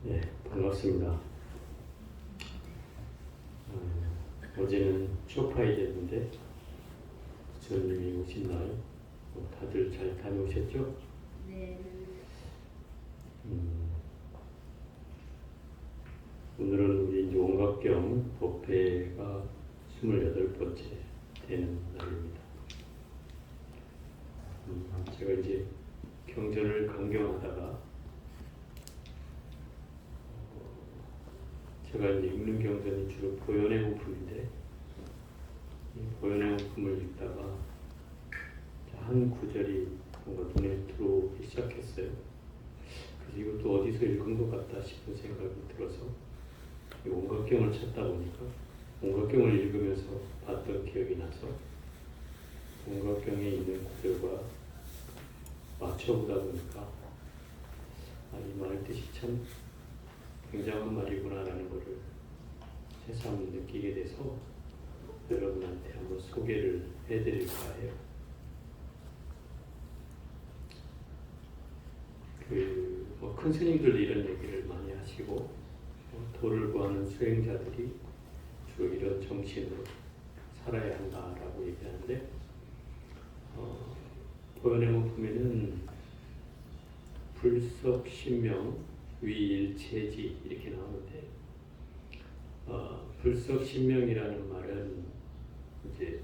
네, 반갑습니다. 어제는 쇼파이드였는데 부처님이 오신 날 다들 잘 다녀오셨죠? 네. 오늘은 우리 이제 원각경 법회가 28번째 되는 날입니다. 제가 이제 경전을 강경하다가 제가 이제 읽는 경전이 주로 보현의 호품인데 이 보현의 호품을 읽다가 한 구절이 뭔가 눈에 들어오기 시작했어요. 그래서 이것도 어디서 읽은 것 같다 싶은 생각이 들어서 이 원각경을 찾다 보니까 원각경을 읽으면서 봤던 기억이 나서 원각경에 있는 구절과 맞춰보다 보니까 이 말의 뜻이 참 굉장한 말이구나라는 것을 새삼 느끼게 돼서 여러분한테 한번 소개를 해드릴까 해요. 큰 스님들도 이런 얘기를 많이 하시고 도를 구하는 수행자들이 주로 이런 정신으로 살아야 한다라고 얘기하는데 보현행을 보면은 불석신명 위일체지 이렇게 나오는데 불석신명이라는 말은 이제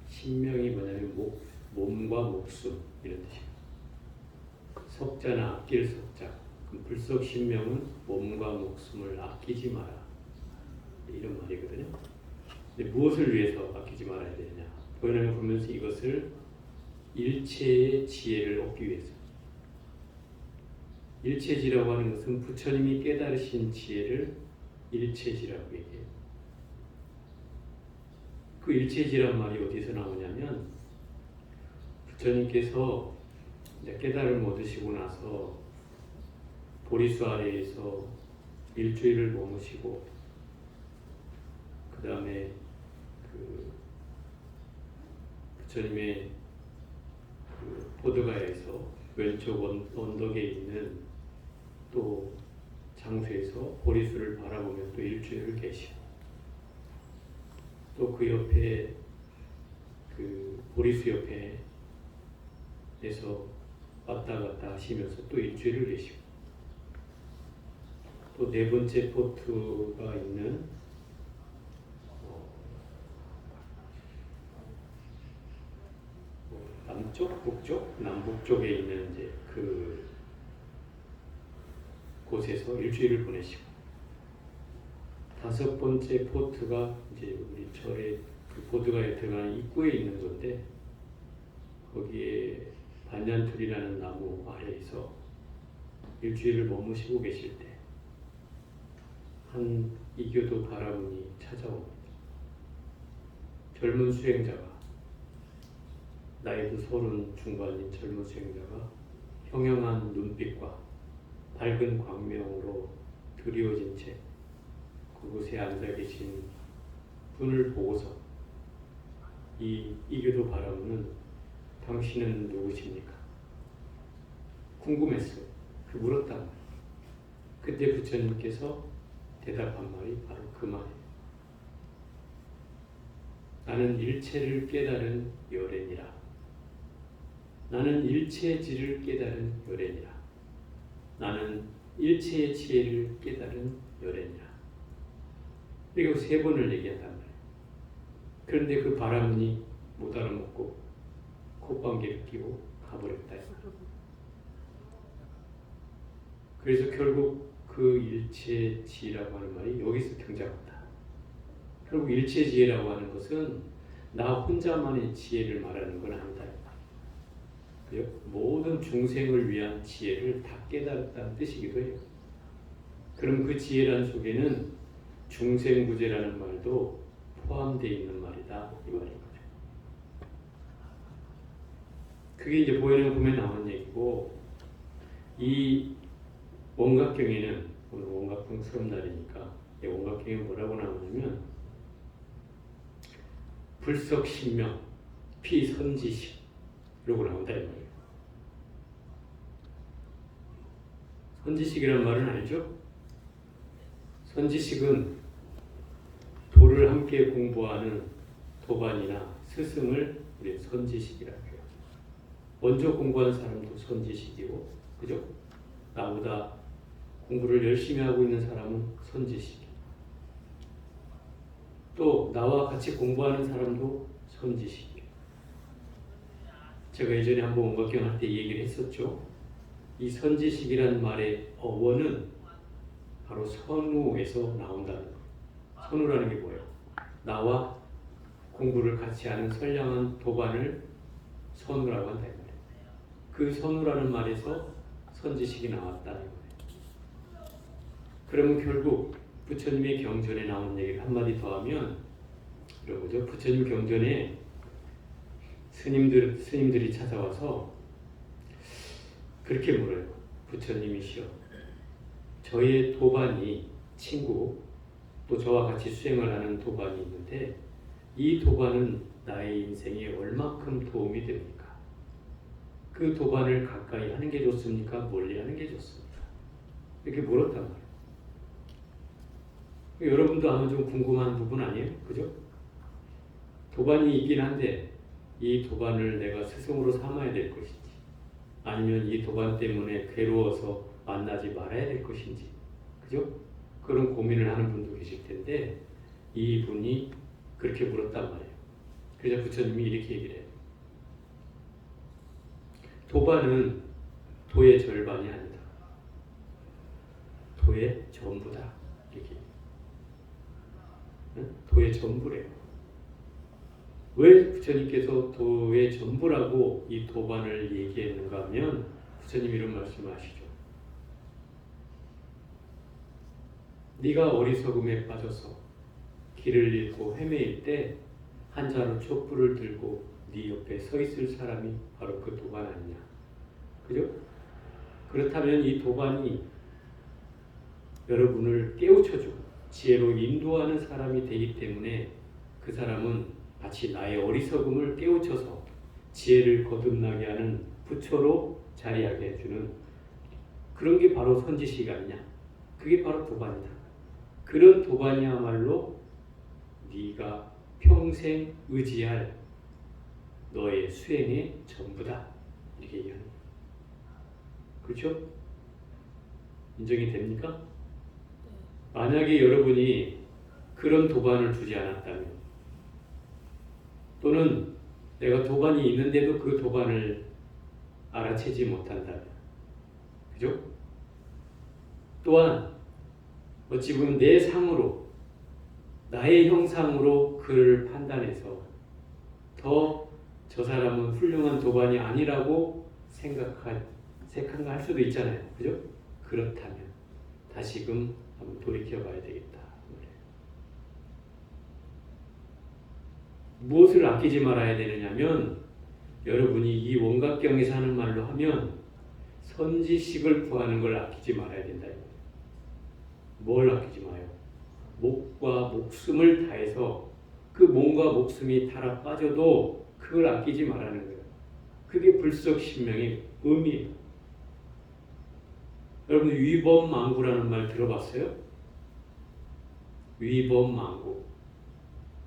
신명이 뭐냐면 몸과 목숨 이런 뜻이에요. 석자는 아낄 석자. 그럼 불석신명은 몸과 목숨을 아끼지 마라 이런 말이거든요. 근데 무엇을 위해서 아끼지 말아야 되느냐? 보현행을 보면서 이것을 일체의 지혜를 얻기 위해서. 일체지라고 하는 것은 부처님이 깨달으신 지혜를 일체지라고 얘기해요. 그 일체지란 말이 어디서 나오냐면 부처님께서 이제 깨달음을 얻으시고 나서 보리수 아래에서 일주일을 머무시고 그 다음에 부처님의 보드가에서 왼쪽 언덕에 있는 또 장소에서 보리수를 바라보며 또 일주일을 계시고 또 그 옆에 보리수 옆에에서 왔다 갔다 하시면서 또 일주일을 계시고 또 네 번째 포트가 있는 남쪽, 북쪽, 남북 쪽에 있는 이제 곳에서 일주일을 보내시고 다섯 번째 포트가 이제 우리 절의 보드가에 들어가는 입구에 있는 건데 거기에 반얀툴이라는 나무 아래에서 일주일을 머무시고 계실 때 한 이교도 바라문이 찾아옵니다. 젊은 수행자가 나이도 30 중반인 젊은 수행자가 형형한 눈빛과 밝은 광명으로 드리워진 채 그곳에 앉아 계신 분을 보고서 이 이교도 바라문은 당신은 누구십니까? 궁금했어요. 물었단 말이에요. 그때 부처님께서 대답한 말이 바로 그 말이에요. 나는 일체를 깨달은 열애니라. 나는 일체지를 깨달은 열애니라. 나는 일체의 지혜를 깨달은 열애니라. 그리고 3번을 얘기한단 말이에요. 그런데 그 바람이 못 알아먹고 콧방귀를 끼고 가버렸다. 그래서 결국 그 일체지라고 하는 말이 여기서 등장한다. 결국 일체지혜라고 하는 것은 나 혼자만의 지혜를 말하는 건 아니다. 모든 중생을 위한 지혜를 다 깨달았다는 뜻이기도 해요. 그럼 그 지혜란 속에는 중생구제라는 말도 포함되어 있는 말이다 이 말인 거죠. 그게 이제 보현행 보면 나오는 얘기고 이 원각경에는 오늘 원각경 수업 날이니까 이 원각경에 뭐라고 나오냐면 불석신명 피선지식 이러고 나온다 이 말이에요. 선지식이란 말은 아니죠. 선지식은 도를 함께 공부하는 도반이나 스승을 우리 선지식이라고 해요. 먼저 공부한 사람도 선지식이고, 그죠? 나보다 공부를 열심히 하고 있는 사람은 선지식이고, 또 나와 같이 공부하는 사람도 선지식이에요. 제가 예전에 한번 원각경 할 때 얘기를 했었죠. 이 선지식이라는 말의 어원은 바로 선우에서 나온다는 거예요. 선우라는 게 뭐예요? 나와 공부를 같이 하는 선량한 도반을 선우라고 한다 이 말이에요. 그 선우라는 말에서 선지식이 나왔다는 거예요. 그러면 결국 부처님의 경전에 나온 얘기를 한마디 더 하면 이런 거죠. 부처님 경전에 스님들이 찾아와서 그렇게 물어요. 부처님이시여, 저의 도반이 친구, 또 저와 같이 수행을 하는 도반이 있는데 이 도반은 나의 인생에 얼마큼 도움이 됩니까? 그 도반을 가까이 하는 게 좋습니까? 멀리 하는 게 좋습니까? 이렇게 물었단 말이에요. 여러분도 아마 좀 궁금한 부분 아니에요? 그죠? 도반이 있긴 한데 이 도반을 내가 스승으로 삼아야 될 것인지, 아니면 이 도반 때문에 괴로워서 만나지 말아야 될 것인지, 그죠? 그런 고민을 하는 분도 계실 텐데 이분이 그렇게 물었단 말이에요. 그래서 부처님이 이렇게 얘기를 해요. 도반은 도의 절반이 아니다. 도의 전부다. 이렇게. 도의 전부래요. 왜 부처님께서 도의 전부라고 이 도반을 얘기했는가 하면 부처님 이런 말씀을 하시죠. 네가 어리석음에 빠져서 길을 잃고 헤매일 때 한 자루 촛불을 들고 네 옆에 서 있을 사람이 바로 그 도반 아니냐. 그죠? 그렇다면 이 도반이 여러분을 깨우쳐주고 지혜로 인도하는 사람이 되기 때문에 그 사람은 마치 나의 어리석음을 깨우쳐서 지혜를 거듭나게 하는 부처로 자리하게 해주는 그런 게 바로 선지식 아니냐. 그게 바로 도반이다. 그런 도반이야말로 네가 평생 의지할 너의 수행의 전부다. 이렇게 얘기하는 거예요. 그렇죠? 인정이 됩니까? 만약에 여러분이 그런 도반을 주지 않았다면, 또는 내가 도반이 있는데도 그 도반을 알아채지 못한다면, 그죠? 또한 어찌 보면 내 상으로, 나의 형상으로 그를 판단해서 더 저 사람은 훌륭한 도반이 아니라고 생각할 수도 있잖아요. 그죠? 그렇다면 다시금 한번 돌이켜봐야 되겠다. 무엇을 아끼지 말아야 되느냐면, 여러분이 이 원각경에서 하는 말로 하면 선지식을 구하는 걸 아끼지 말아야 된다. 뭘 아끼지 마요? 목과 목숨을 다해서 그 몸과 목숨이 달아 빠져도 그걸 아끼지 말라는 거예요. 그게 불석신명의 의미예요. 여러분 위법망구라는 말 들어봤어요? 위법망구.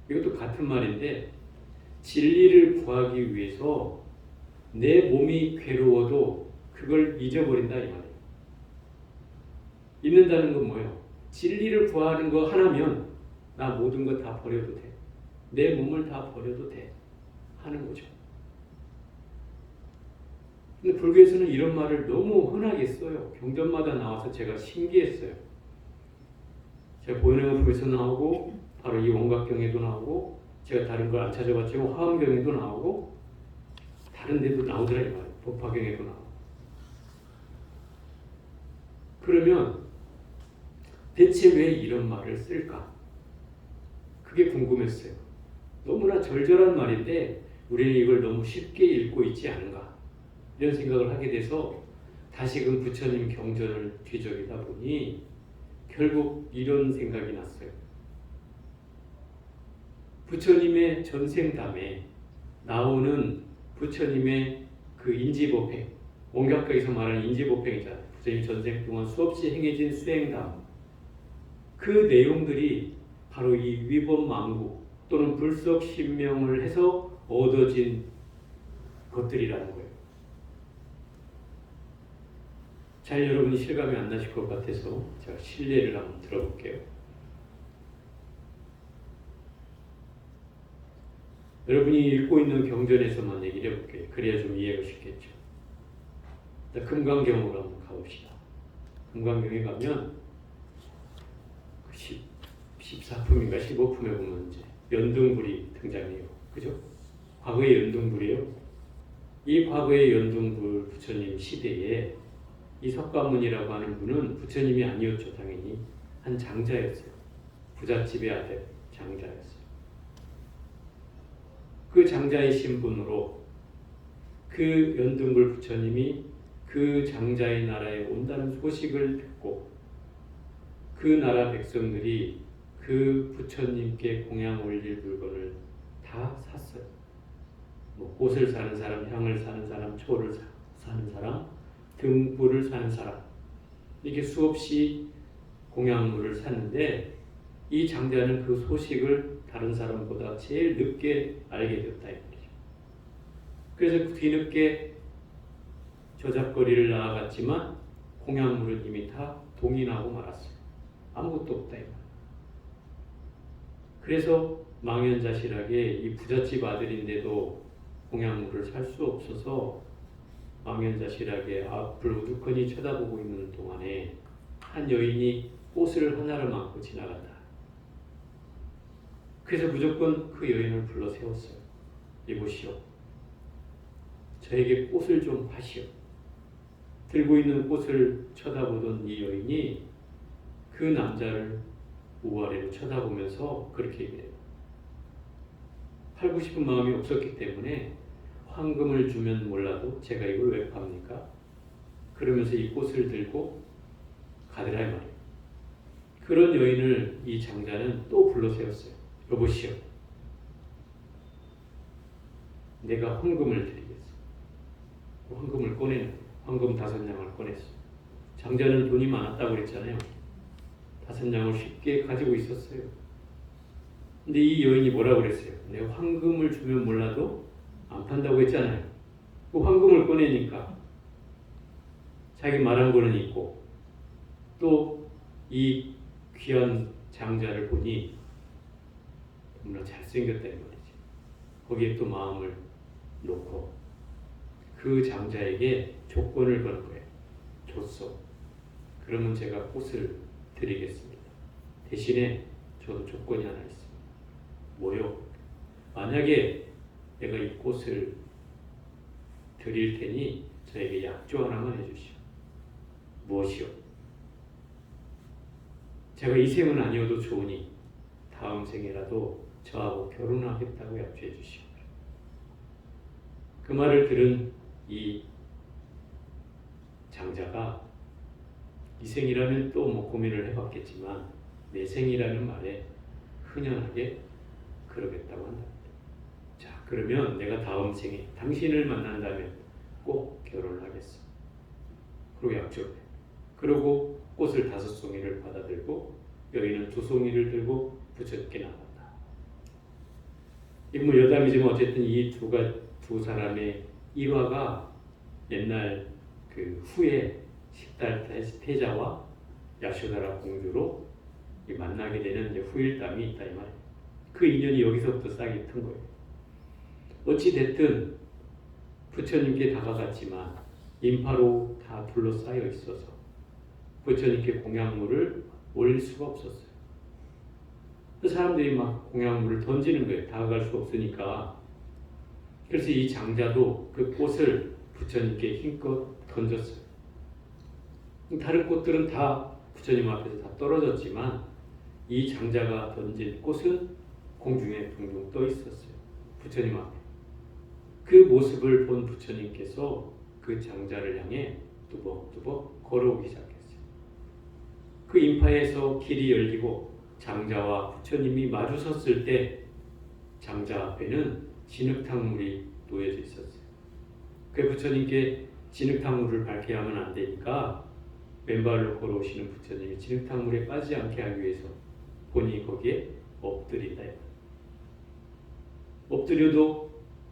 이것도 같은 말인데 진리를 구하기 위해서 내 몸이 괴로워도 그걸 잊어버린다 이 말이에요. 잊는다는 건 뭐예요? 진리를 구하는 거 하나면 나 모든 거 다 버려도 돼. 내 몸을 다 버려도 돼. 하는 거죠. 근데 불교에서는 이런 말을 너무 흔하게 써요. 경전마다 나와서 제가 신기했어요. 제가 보현행어법에서 나오고 바로 이 원각경에도 나오고 제가 다른 걸 안 찾아봤지만 화엄경에도 나오고 다른 데도 나오더라 이 말이에요. 법화경에도 나오고. 그러면 대체 왜 이런 말을 쓸까? 그게 궁금했어요. 너무나 절절한 말인데 우리는 이걸 너무 쉽게 읽고 있지 않은가 이런 생각을 하게 돼서 다시금 부처님 경전을 뒤적이다 보니 결국 이런 생각이 났어요. 부처님의 전생담에 나오는 부처님의 그 인지법행, 원각경에서 말하는 인지법행이잖아요. 부처님 전생 동안 수없이 행해진 수행담, 그 내용들이 바로 이 위법망구 또는 불석신명을 해서 얻어진 것들이라는 거예요. 잘 여러분이 실감이 안 나실 것 같아서 제가 실례를 한번 들어볼게요. 여러분이 읽고 있는 경전에서만 얘기를 해볼게요. 그래야 좀 이해가 쉽겠죠. 금강경으로 한번 가봅시다. 금강경에 가면 14품인가 15품에 보면 이제 연등불이 등장해요. 그죠? 과거의 연등불이에요. 이 과거의 연등불 부처님 시대에 이 석가모니라고 하는 분은 부처님이 아니었죠. 당연히 한 장자였어요. 부잣집의 아들 장자였어요. 그 장자의 신분으로 그 연등불 부처님이 그 장자의 나라에 온다는 소식을 듣고 그 나라 백성들이 그 부처님께 공양 올릴 물건을 다 샀어요. 뭐 꽃을 사는 사람, 향을 사는 사람, 초를 사는 사람, 등불을 사는 사람, 이렇게 수없이 공양물을 샀는데 이 장자는 그 소식을 다른 사람보다 제일 늦게 알게 됐다 이 말이죠. 그래서 뒤늦게 저작거리를 나아갔지만 공양물은 이미 다 동인하고 말았어요. 아무것도 없다 이 말이에요. 그래서 망연자실하게 이 부잣집 아들인데도 공양물을 살 수 없어서 망연자실하게 앞을 우두커니 쳐다보고 있는 동안에 한 여인이 꽃을 하나를 안고 지나간다. 그래서 무조건 그 여인을 불러 세웠어요. 이보시오. 저에게 꽃을 좀 파시오. 들고 있는 꽃을 쳐다보던 이 여인이 그 남자를 우아래로 쳐다보면서 그렇게 얘기를 해요. 팔고 싶은 마음이 없었기 때문에 황금을 주면 몰라도 제가 이걸 왜 팝니까? 그러면서 이 꽃을 들고 가더라 이 말이에요. 그런 여인을 이 장자는 또 불러 세웠어요. 여보시오. 내가 황금을 드리겠어. 황금을 꺼내는 황금 5냥을 꺼냈어. 장자는 돈이 많았다고 그랬잖아요. 5냥을 쉽게 가지고 있었어요. 근데 이 여인이 뭐라고 그랬어요? 내가 황금을 주면 몰라도 안 판다고 했잖아요. 그 황금을 꺼내니까 자기 말한 거는 있고 또 이 귀한 장자를 보니 너무나 잘생겼다 이 말이지. 거기에 또 마음을 놓고 그 장자에게 조건을 거는 거예요. 줬어. 그러면 제가 꽃을 드리겠습니다. 대신에 저도 조건이 하나 있습니다. 뭐요? 만약에 내가 이 꽃을 드릴 테니 저에게 약조 하나만 해주시오. 무엇이요? 제가 이 생은 아니어도 좋으니 다음 생이라도 저하고 결혼하겠다고 약조해 주시오. 그 말을 들은 이 장자가 이 생이라면 또 뭐 고민을 해봤겠지만 내 생이라는 말에 흔연하게 그러겠다고 한다. 자, 그러면 내가 다음 생에 당신을 만난다면 꼭 결혼을 하겠어. 그리고 약조해. 그리고 꽃을 5송이를 받아들고 여인은 2송이를 들고 부처께 나간다. 인물 여담이지만 어쨌든 이 두 사람의 일화가 옛날 그 후에 시달타 태자와 야쇼다라 공주로 만나게 되는 이제 후일담이 있다 이 말이에요. 그 인연이 여기서부터 싹이 튼 거예요. 어찌 됐든 부처님께 다가갔지만 인파로 다 둘러싸여 있어서 부처님께 공양물을 올릴 수가 없었어요. 그 사람들이 막 공양물을 던지는 거예요. 다가갈 수 없으니까. 그래서 이 장자도 그 꽃을 부처님께 힘껏 던졌어요. 다른 꽃들은 다 부처님 앞에서 다 떨어졌지만 이 장자가 던진 꽃은 공중에 둥둥 떠 있었어요. 부처님 앞에. 그 모습을 본 부처님께서 그 장자를 향해 뚜벅뚜벅 걸어오기 시작했어요. 그 인파에서 길이 열리고 장자와 부처님이 마주 섰을 때 장자 앞에는 진흙탕물이 놓여져 있었어요. 그 부처님께 진흙탕물을 밝게 하면 안 되니까 맨발로 걸어오시는 부처님이 진흙탕물에 빠지지 않게 하기 위해서 본인이 거기에 엎드린다. 엎드려도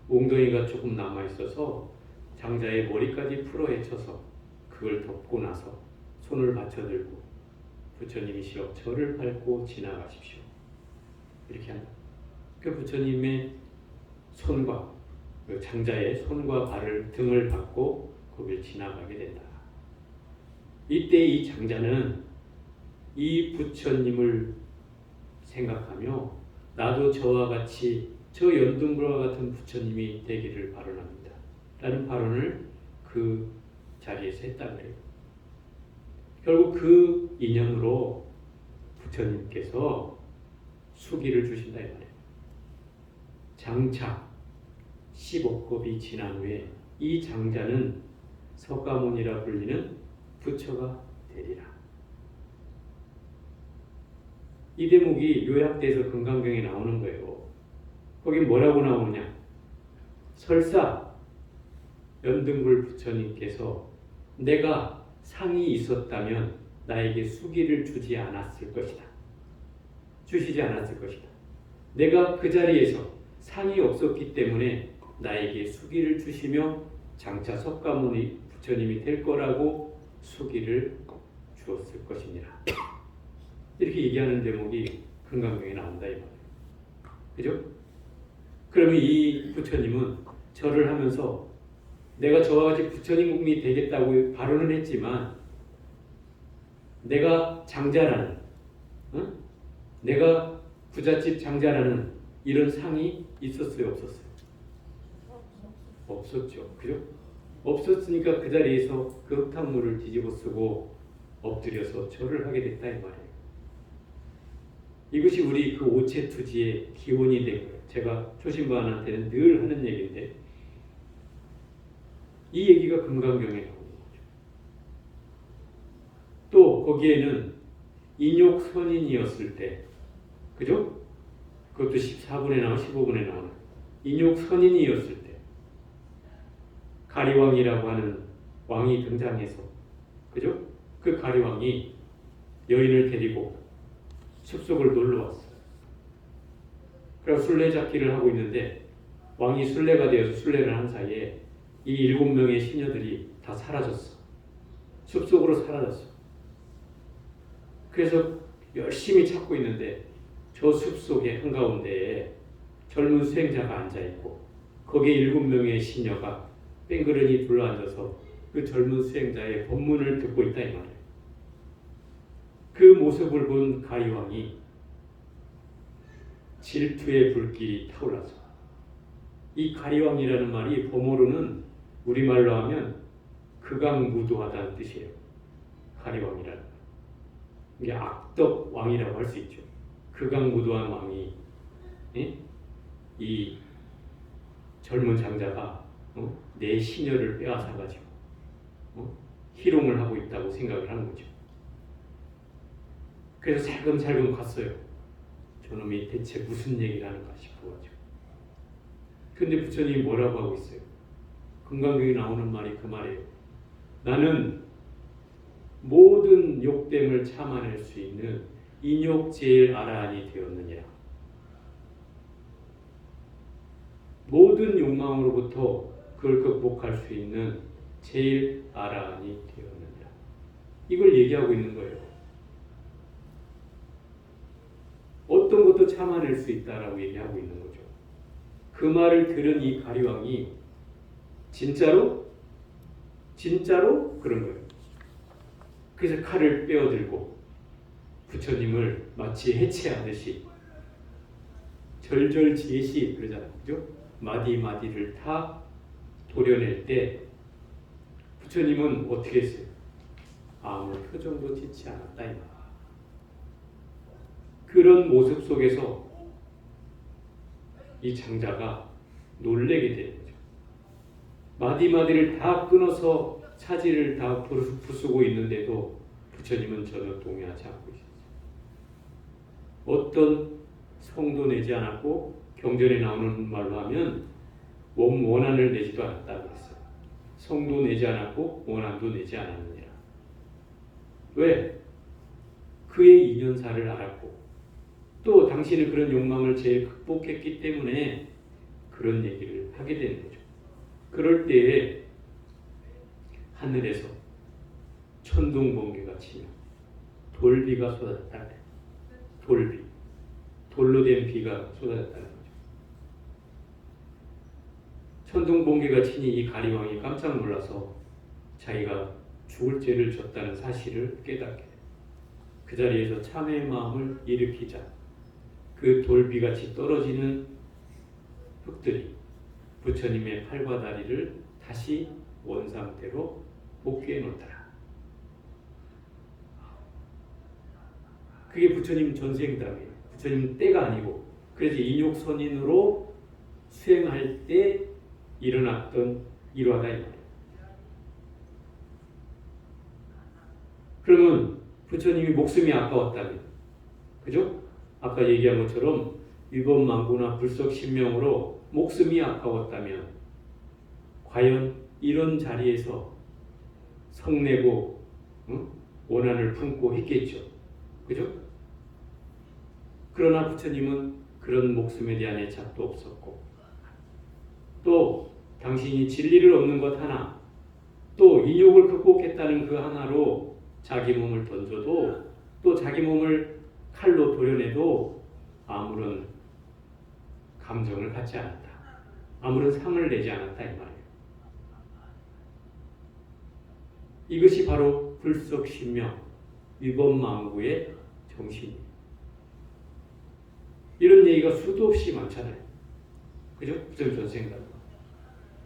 웅덩이가 조금 남아있어서 장자의 머리까지 풀어 헤쳐서 그걸 덮고 나서 손을 받쳐들고 부처님이시여 저를 밟고 지나가십시오. 이렇게 한다. 그 부처님의 손과 그 장자의 손과 발을 등을 받고 거기를 지나가게 된다. 이때 이 장자는 이 부처님을 생각하며 나도 저와 같이 저 연등불과 같은 부처님이 되기를 발언합니다. 라는 발언을 그 자리에서 했다 그래요. 결국 그 인연으로 부처님께서 수기를 주신다 이 말이에요. 장차 15급이 지난 후에 이 장자는 석가모니라 불리는 부처가 되리라. 이 대목이 요약돼서 금강경에 나오는 거예요. 거기 뭐라고 나오느냐? 설사 연등불 부처님께서 내가 상이 있었다면 나에게 수기를 주지 않았을 것이다. 주시지 않았을 것이다. 내가 그 자리에서 상이 없었기 때문에 나에게 수기를 주시며 장차 석가모니 부처님이 될 거라고 수기를 주었을 것이니라. 이렇게 얘기하는 대목이 금강경에 나온다 이 말이에요. 그죠? 그러면 이 부처님은 절을 하면서 내가 저와 같이 부처님이 되겠다고 발언을 했지만 내가 장자라는 내가 부잣집 장자라는 이런 상이 있었어요? 없었어요? 없었죠. 그죠? 없었으니까 그 자리에서 그 흙탕물을 뒤집어 쓰고 엎드려서 절을 하게 됐다 이 말이에요. 이것이 우리 그 오체투지의 기원이 되고요. 제가 초신반한테는 늘 하는 얘기인데 이 얘기가 금강경에 나오는 거죠. 또 거기에는 인욕선인이었을 때, 그죠? 그것도 14분에 나오고 15분에 나오는 인욕선인이었을 때 가리왕이라고 하는 왕이 등장해서, 그죠? 그 가리왕이 여인을 데리고 숲속을 놀러 왔어요. 그래서 술래잡기를 하고 있는데 왕이 술래가 되어서 술래를 한 사이에 이 7명의 시녀들이 다 사라졌어. 숲속으로 사라졌어. 그래서 열심히 찾고 있는데 저 숲속의 한가운데에 젊은 수행자가 앉아있고 거기에 7명의 시녀가 뺑그러니 둘러앉아서 그 젊은 수행자의 법문을 듣고 있다 이 말이에요. 그 모습을 본 가리왕이 질투의 불길이 타올라서, 이 가리왕이라는 말이 범어로는 우리말로 하면 극악무도하다는 뜻이에요. 가리왕이라는 말. 이게 악덕 왕이라고 할 수 있죠. 극악무도한 왕이 이 젊은 장자가 내 시녀를 빼앗아가지고 희롱을 하고 있다고 생각을 하는 거죠. 그래서 살금살금 갔어요. 저놈이 대체 무슨 얘기를 하는가 싶어가지고. 근데 부처님이 뭐라고 하고 있어요? 금강경에 나오는 말이 그 말이에요. 나는 모든 욕됨을 참아낼 수 있는 인욕제일 아라한이 되었느니라. 모든 욕망으로부터 그걸 극복할 수 있는 제일 아라한이 되었느니라. 이걸 얘기하고 있는 거예요. 어떤 것도 참아낼 수 있다라고 얘기하고 있는 거죠. 그 말을 들은 이 가리왕이 진짜로 그런 거예요. 그래서 칼을 빼어들고 부처님을 마치 해체하듯이 절절지시 그러잖아요. 그죠? 마디마디를 다 도려낼 때 부처님은 어떻게 했어요? 아무 표정도 짓지 않았다 이 말. 그런 모습 속에서 이 장자가 놀래게 되는 거죠. 마디마디를 다 끊어서 차지를 다 부수고 있는데도 부처님은 전혀 동의하지 않고 있었어요. 어떤 성도 내지 않았고 경전에 나오는 말로 하면 원한을 내지도 않았다 그랬어요. 성도 내지 않았고 원한도 내지 않았느니라. 왜? 그의 이년사를 알았고 또 당신은 그런 욕망을 제일 극복했기 때문에 그런 얘기를 하게 되는 거죠. 그럴 때에 하늘에서 천둥번개가 치며 돌비가 쏟아졌다는 거예요. 돌비. 돌로 된 비가 쏟아졌다는 거죠. 천둥번개가 치니 이 가리왕이 깜짝 놀라서 자기가 죽을 죄를 졌다는 사실을 깨닫게 돼요. 그 자리에서 참회의 마음을 일으키자 그 돌비같이 떨어지는 흙들이 부처님의 팔과 다리를 다시 원상태로 복귀해 놓더라. 그게 부처님 전생담이에요. 부처님 때가 아니고 그래서 인욕선인으로 수행할 때 일어났던 일화다 이 말이에요. 그러면 부처님이 목숨이 아까웠다면, 그죠? 아까 얘기한 것처럼 위법망구나 불석신명으로 목숨이 아까웠다면 과연 이런 자리에서 성내고 원한을 품고 했겠죠. 그죠? 그러나 부처님은 그런 목숨에 대한 애착도 없었고 또 당신이 진리를 얻는 것 하나 또 인욕을 극복했다는 그 하나로 자기 몸을 던져도 또 자기 몸을 칼로 도려내도 아무런 감정을 갖지 않았다. 아무런 상을 내지 않았다 이 말이에요. 이것이 바로 불석신명 위법망구의 정신이에요. 이런 얘기가 수도 없이 많잖아요. 그죠? 부처님 전생담.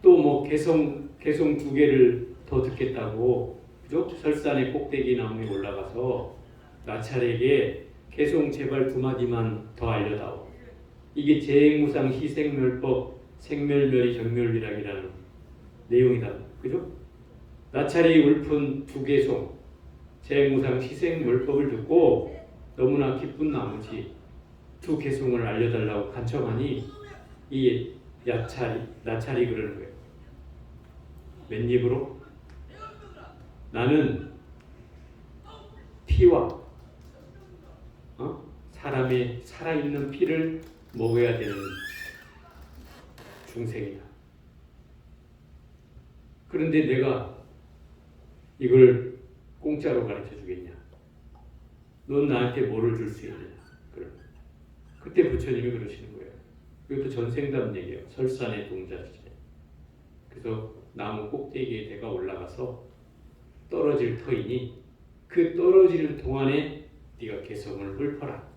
또 뭐 개성 두 개를 더 듣겠다고 그죠? 설산의 꼭대기 나무에 올라가서 나찰에게 개송 제발 두 마디만 더 알려다오. 이게 재행무상 희생멸법 생멸멸이 정멸비락이라는 내용이다. 그죠? 나찰이 울픈 두 개송 재행무상 희생멸법을 듣고 너무나 기쁜 나머지 두 개송을 알려달라고 간청하니 이 나찰이 그러는 거예요. 맨입으로 나는 피와 사람의 살아있는 피를 먹어야 되는 중생이다. 그런데 내가 이걸 공짜로 가르쳐 주겠냐? 넌 나한테 뭐를 줄 수 있느냐? 그때 부처님이 그러시는 거예요. 이것도 전생담 얘기예요. 설산의 동자시제. 그래서 나무 꼭대기에 내가 올라가서 떨어질 터이니 그 떨어지는 동안에 네가 개성을 읊어라.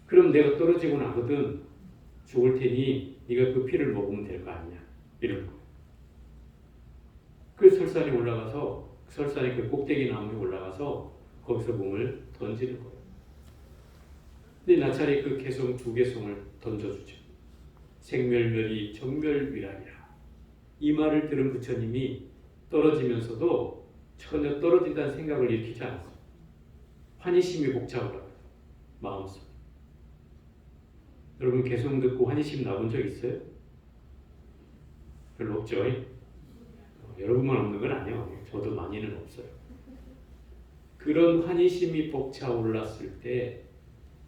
그럼 내가 떨어지고 나거든 죽을 테니 네가 그 피를 먹으면 될 거 아니냐. 이런 거. 그 설산에 올라가서 설산의 그 꼭대기 나무에 올라가서 거기서 몸을 던지는 거예요. 근데 나찰이 그 개성 두 개송을 던져주죠. 생멸멸이 정멸위락이라. 이 말을 들은 부처님이 떨어지면서도 전혀 떨어진다는 생각을 일으키지 않았어요. 환희심이 복잡하더라고요. 마음속. 여러분 개송 듣고 환희심 나본 적 있어요? 별로 없죠? 여러분만 없는 건 아니에요. 저도 많이는 없어요. 그런 환희심이 벅차올랐을 때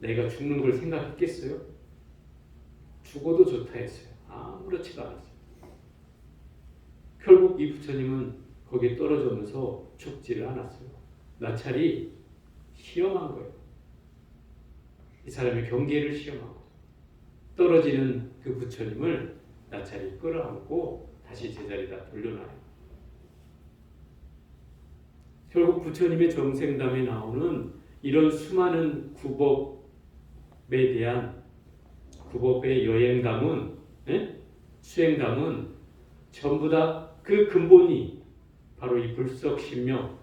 내가 죽는 걸 생각했겠어요? 죽어도 좋다 했어요. 아무렇지도 않았어요. 결국 이 부처님은 거기에 떨어지면서 죽지를 않았어요. 나찰이 시험한 거예요. 이 사람의 경계를 시험한 거예요. 떨어지는 그 부처님을 나찰이 끌어안고 다시 제자리에다 돌려놔요. 결국 부처님의 정생담에 나오는 이런 수많은 구법에 대한 구법의 여행담은 수행담은 전부 다 그 근본이 바로 이 불석신명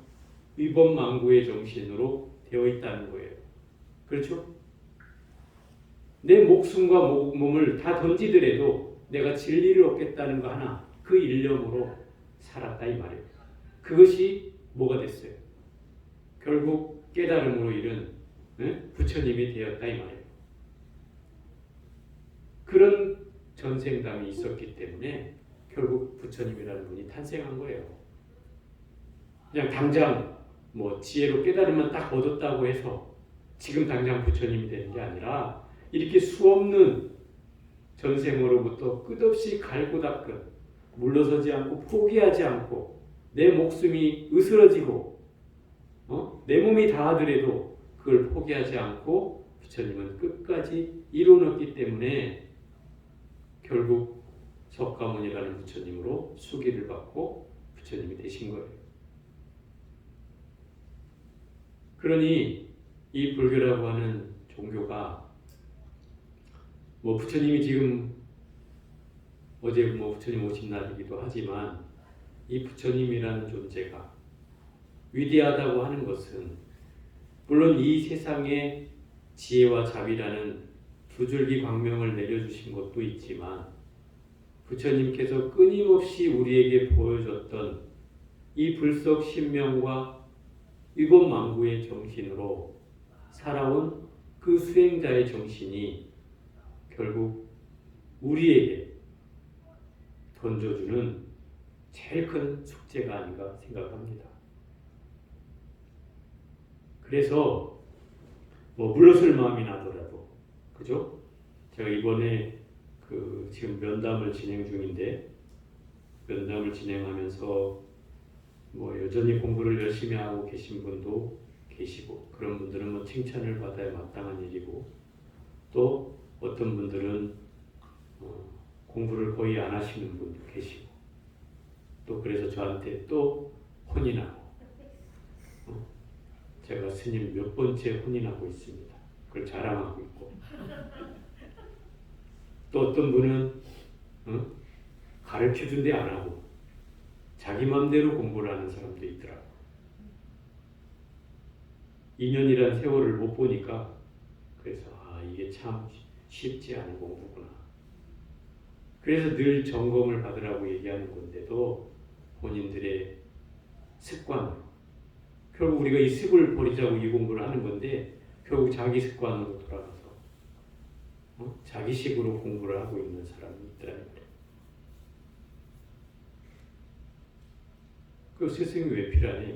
위법망구의 정신으로 되어 있다는 거예요. 그렇죠? 내 목숨과 몸을 다 던지더라도 내가 진리를 얻겠다는 거 하나 그 일념으로 살았다 이 말이에요. 그것이 뭐가 됐어요? 결국 깨달음으로 이른 부처님이 되었다 이 말이에요. 그런 전생담이 있었기 때문에 결국 부처님이라는 분이 탄생한 거예요. 그냥 당장 뭐 지혜로 깨달으면 딱 얻었다고 해서 지금 당장 부처님이 되는 게 아니라 이렇게 수없는 전생으로부터 끝없이 갈고 닦은 물러서지 않고 포기하지 않고 내 목숨이 으스러지고 내 몸이 다하더라도 그걸 포기하지 않고 부처님은 끝까지 이뤄냈기 때문에 결국 석가모니라는 부처님으로 수기를 받고 부처님이 되신 거예요. 그러니 이 불교라고 하는 종교가 뭐 부처님이 지금 어제 뭐 부처님 오신 날이기도 하지만 이 부처님이라는 존재가 위대하다고 하는 것은 물론 이 세상에 지혜와 자비라는 두 줄기 광명을 내려주신 것도 있지만 부처님께서 끊임없이 우리에게 보여줬던 이 불석 신명과 일곱 만구의 정신으로 살아온 그 수행자의 정신이 결국 우리에게 던져주는 제일 큰 숙제가 아닌가 생각합니다. 그래서 뭐 물러설 마음이 나더라도 그죠? 제가 이번에 지금 면담을 진행 중인데 면담을 진행하면서 뭐 여전히 공부를 열심히 하고 계신 분도 계시고 그런 분들은 뭐 칭찬을 받아야 마땅한 일이고 또 어떤 분들은 공부를 거의 안 하시는 분도 계시고 또 그래서 저한테 또 혼인하고 제가 스님 몇 번째 혼인하고 있습니다. 그걸 자랑하고 있고 또 어떤 분은 가르쳐준데 안 하고 자기 마음대로 공부를 하는 사람도 있더라고. 2년이란 세월을 못 보니까 그래서 이게 참 쉽지 않은 공부구나. 그래서 늘 점검을 받으라고 얘기하는 건데도 본인들의 습관으로 결국 우리가 이 습을 버리자고 이 공부를 하는 건데 결국 자기 습관으로 돌아가서 자기식으로 공부를 하고 있는 사람이 있더라는 거예요. 그 스승이 왜 필요하냐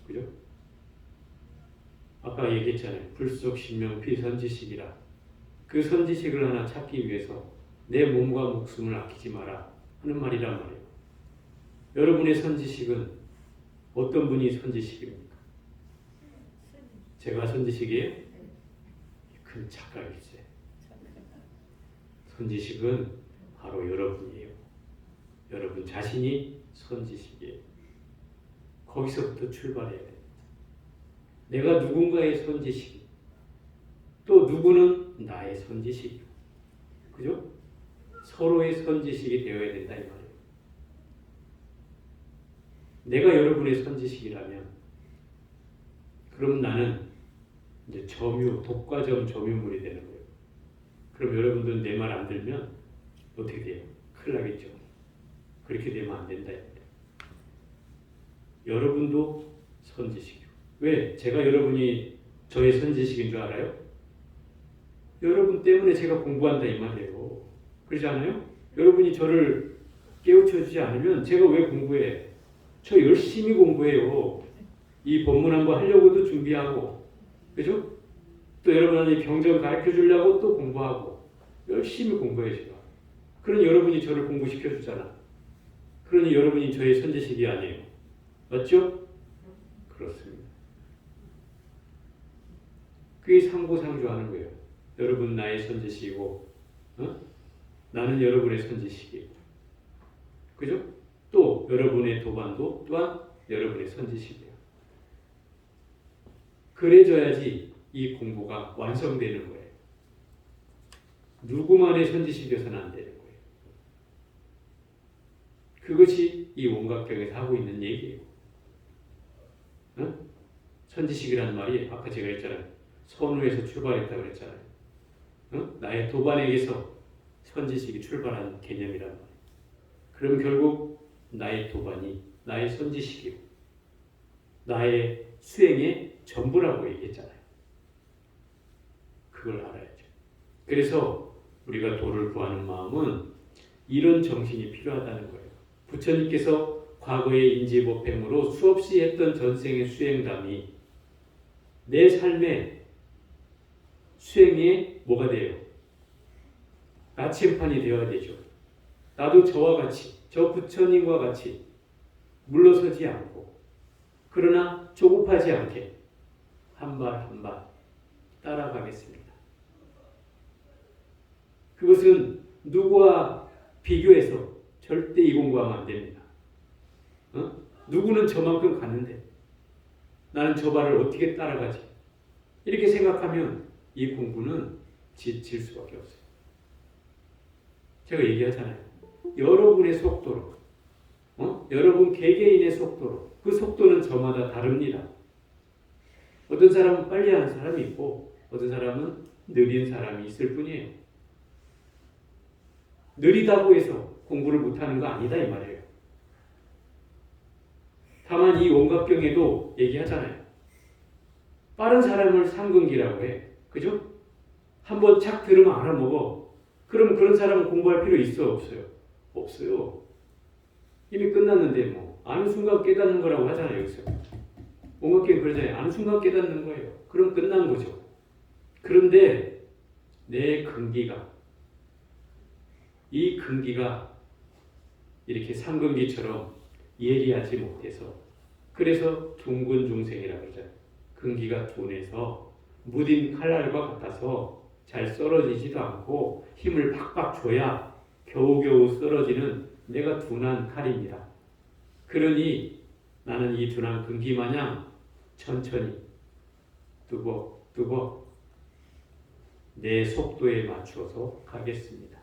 그죠? 아까 얘기했잖아요. 불속 신명 비선지식이라. 그 선지식을 하나 찾기 위해서 내 몸과 목숨을 아끼지 마라 하는 말이란 말이에요. 여러분의 선지식은 어떤 분이 선지식입니까? 제가 선지식이에요? 큰 착각일세. 선지식은 바로 여러분이에요. 여러분 자신이 선지식이에요. 거기서부터 출발해야 됩니다. 내가 누군가의 선지식, 또 누구는 나의 선지식, 그죠? 서로의 선지식이 되어야 된다 이 말이에요. 내가 여러분의 선지식이라면, 그럼 나는 이제 독과점 점유물이 되는 거예요. 그럼 여러분들은 내 말 안 들면 어떻게 돼요? 큰일 나겠죠. 그렇게 되면 안 된다 이 말이에요. 여러분도 선지식이요. 왜? 제가 여러분이 저의 선지식인 줄 알아요? 여러분 때문에 제가 공부한다 이 말이에요. 그러지 않아요? 여러분이 저를 깨우쳐주지 않으면 제가 왜 공부해? 저 열심히 공부해요. 이 법문 한번 하려고도 준비하고 그죠? 또 여러분한테 경전 가르쳐 주려고 또 공부하고 열심히 공부해요 제가. 그러니 여러분이 저를 공부시켜 주잖아. 그러니 여러분이 저의 선지식이 아니에요. 맞죠? 그렇습니다. 그게 상부상조하는 거예요. 여러분 나의 선지식이고 나는 여러분의 선지식이고 그죠? 또 여러분의 도반도 또한 여러분의 선지식이에요. 그래져야지 이 공부가 완성되는 거예요. 누구만의 선지식이어서는 안 되는 거예요. 그것이 이 원각경에서 하고 있는 얘기예요. 선지식이라는 말이 아까 제가 했잖아요. 선우에서 출발했다고 그랬잖아요. 나의 도반에게서 선지식이 출발한 개념이란 말이에요. 그럼 결국 나의 도반이 나의 선지식이고 나의 수행의 전부라고 얘기했잖아요. 그걸 알아야죠. 그래서 우리가 도를 구하는 마음은 이런 정신이 필요하다는 거예요. 부처님께서 과거의 인지법행으로 수없이 했던 전생의 수행담이 내 삶의 수행에 뭐가 돼요? 나침판이 되어야 되죠. 나도 저와 같이, 저 부처님과 같이 물러서지 않고, 그러나 조급하지 않게 한 발 한 발 따라가겠습니다. 그것은 누구와 비교해서 절대 이 공부하면 안 됩니다. 누구는 저만큼 갔는데 나는 저 발을 어떻게 따라가지? 이렇게 생각하면 이 공부는 지칠 수밖에 없어요. 제가 얘기하잖아요. 여러분의 속도로, 여러분 개개인의 속도로, 그 속도는 저마다 다릅니다. 어떤 사람은 빨리 하는 사람이 있고 어떤 사람은 느린 사람이 있을 뿐이에요. 느리다고 해서 공부를 못하는 거 아니다 이 말이에요. 다만 이 원각경에도 얘기하잖아요. 빠른 사람을 상근기라고 해. 그죠? 한번 착 들으면 알아먹어. 그럼 그런 사람은 공부할 필요 있어 없어요? 없어요. 이미 끝났는데 뭐 아는 순간 깨닫는 거라고 하잖아요. 여기서. 원각경 그러잖아요. 아는 순간 깨닫는 거예요. 그럼 끝난 거죠. 그런데 내 근기가, 이 근기가 이렇게 상근기처럼 예리하지 못해서, 그래서 둥근 중생이라고 그러잖아요. 근기가 둔해서 무딘 칼날과 같아서 잘 썰어지지도 않고 힘을 팍팍 줘야 겨우겨우 썰어지는 내가 둔한 칼입니다. 그러니 나는 이 둔한 근기 마냥 천천히 뚜벅뚜벅 내 속도에 맞추어서 가겠습니다.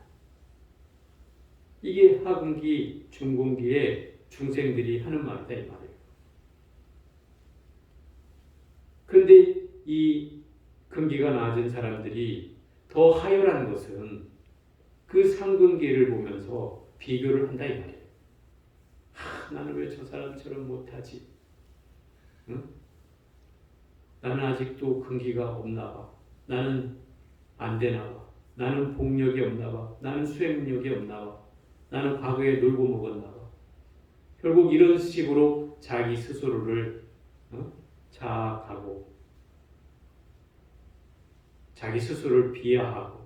이게 하근기, 중근기의 중생들이 하는 말이다 이 말이에요. 그런데 이 근기가 낮은 사람들이 더 하열한 것은 그 상근기를 보면서 비교를 한다 이 말이에요. 나는 왜 저 사람처럼 못하지? 응? 나는 아직도 근기가 없나 봐. 나는 안 되나 봐. 나는 복력이 없나 봐. 나는 수행력이 없나 봐. 나는 과거에 놀고 먹었나 봐. 결국 이런 식으로 자기 스스로를 자학하고 자기 스스로를 비하하고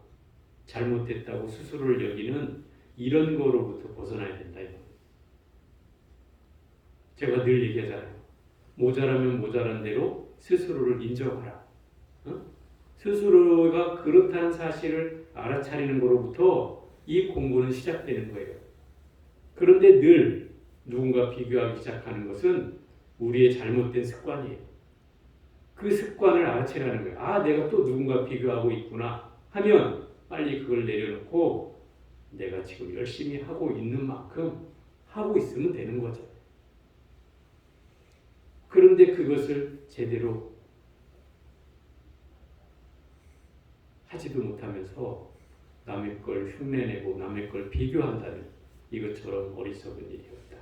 잘못됐다고 스스로를 여기는 이런 거로부터 벗어나야 된다. 제가 늘 얘기하잖아요. 모자라면 모자란 대로 스스로를 인정하라. 스스로가 그렇다는 사실을 알아차리는 거로부터 이 공부는 시작되는 거예요. 그런데 늘 누군가 비교하기 시작하는 것은 우리의 잘못된 습관이에요. 그 습관을 알아채라는 거예요. 아, 내가 또 누군가 비교하고 있구나 하면 빨리 그걸 내려놓고 내가 지금 열심히 하고 있는 만큼 하고 있으면 되는 거죠. 그런데 그것을 제대로 하지도 못하면서 남의 걸 흉내내고 남의 걸 비교한다는 이것처럼 어리석은 일이었다.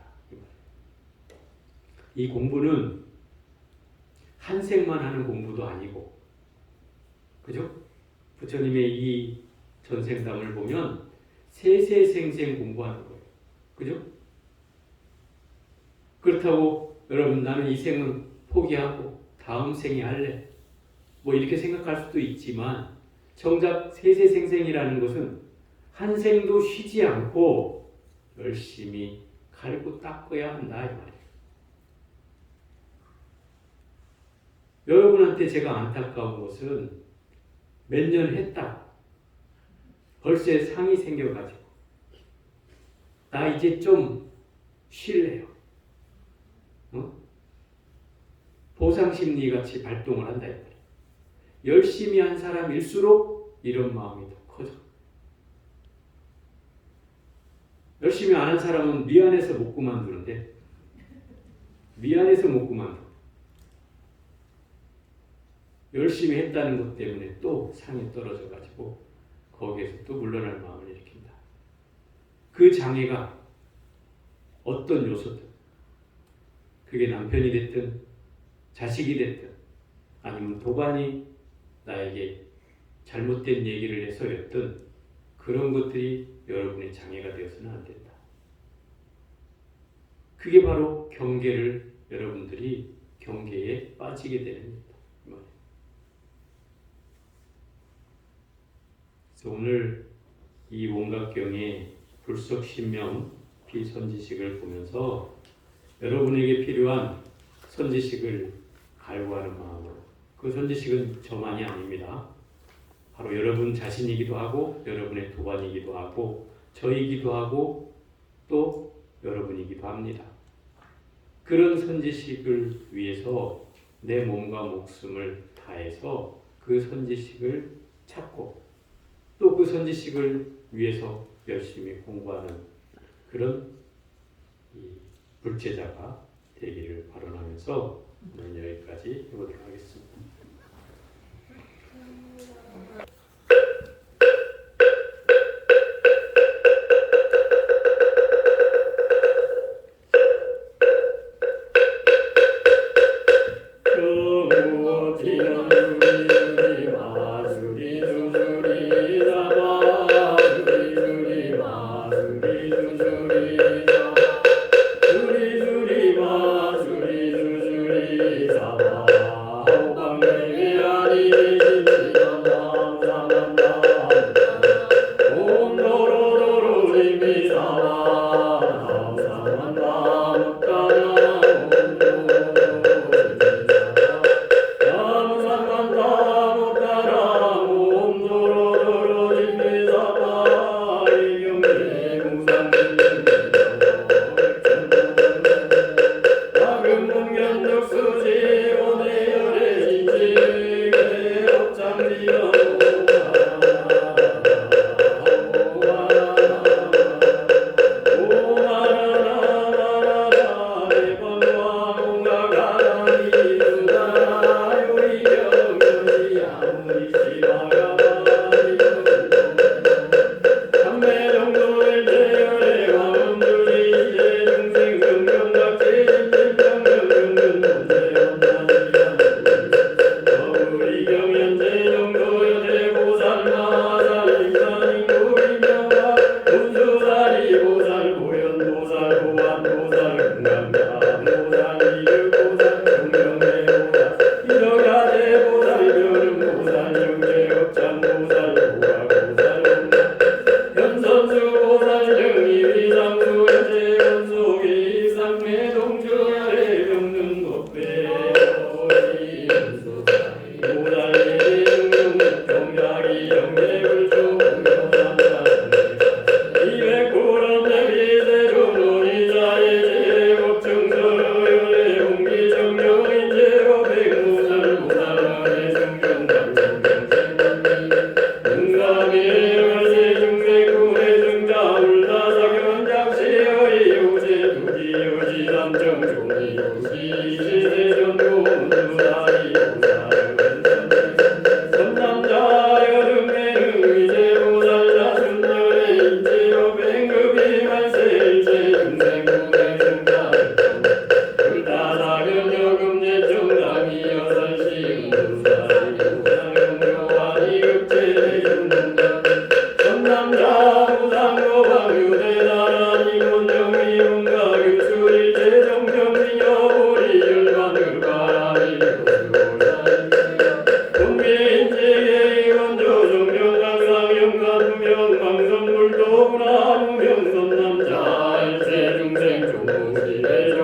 이 공부는 한 생만 하는 공부도 아니고, 그죠? 부처님의 이 전생담을 보면 세세생생 공부하는 거예요. 그죠? 그렇다고 여러분 나는 이 생은 포기하고 다음 생에 할래. 뭐 이렇게 생각할 수도 있지만 정작 세세생생이라는 것은 한 생도 쉬지 않고 열심히 갈고 닦아야 한다 이 말이에요. 여러분한테 제가 안타까운 것은 몇 년 했다. 벌써 상이 생겨가지고 나 이제 좀 쉴래요. 보상심리같이 발동을 한다. 열심히 한 사람일수록 이런 마음이 더 커져. 열심히 안 한 사람은 미안해서 못 그만두는데 미안해서 못 그만둬. 열심히 했다는 것 때문에 또 상이 떨어져가지고 거기에서 또 물러날 마음을 일으킨다. 그 장애가 어떤 요소든 그게 남편이 됐든 자식이 됐든 아니면 도반이 나에게 잘못된 얘기를 해서였든 그런 것들이 여러분의 장애가 되어서는 안 된다. 그게 바로 경계를 여러분들이 경계에 빠지게 되는 겁니다. 그래서 오늘 이 원각경의 불석신명 비선지식을 보면서 여러분에게 필요한 선지식을 갈구하는 마음으로, 그 선지식은 저만이 아닙니다. 바로 여러분 자신이기도 하고 여러분의 도반이기도 하고 저이기도 하고 또 여러분이기도 합니다. 그런 선지식을 위해서 내 몸과 목숨을 다해서 그 선지식을 찾고 또 그 선지식을 위해서 열심히 공부하는 그런 불제자가 되기를 발언하면서 오늘 여기까지 해보도록 하겠습니다.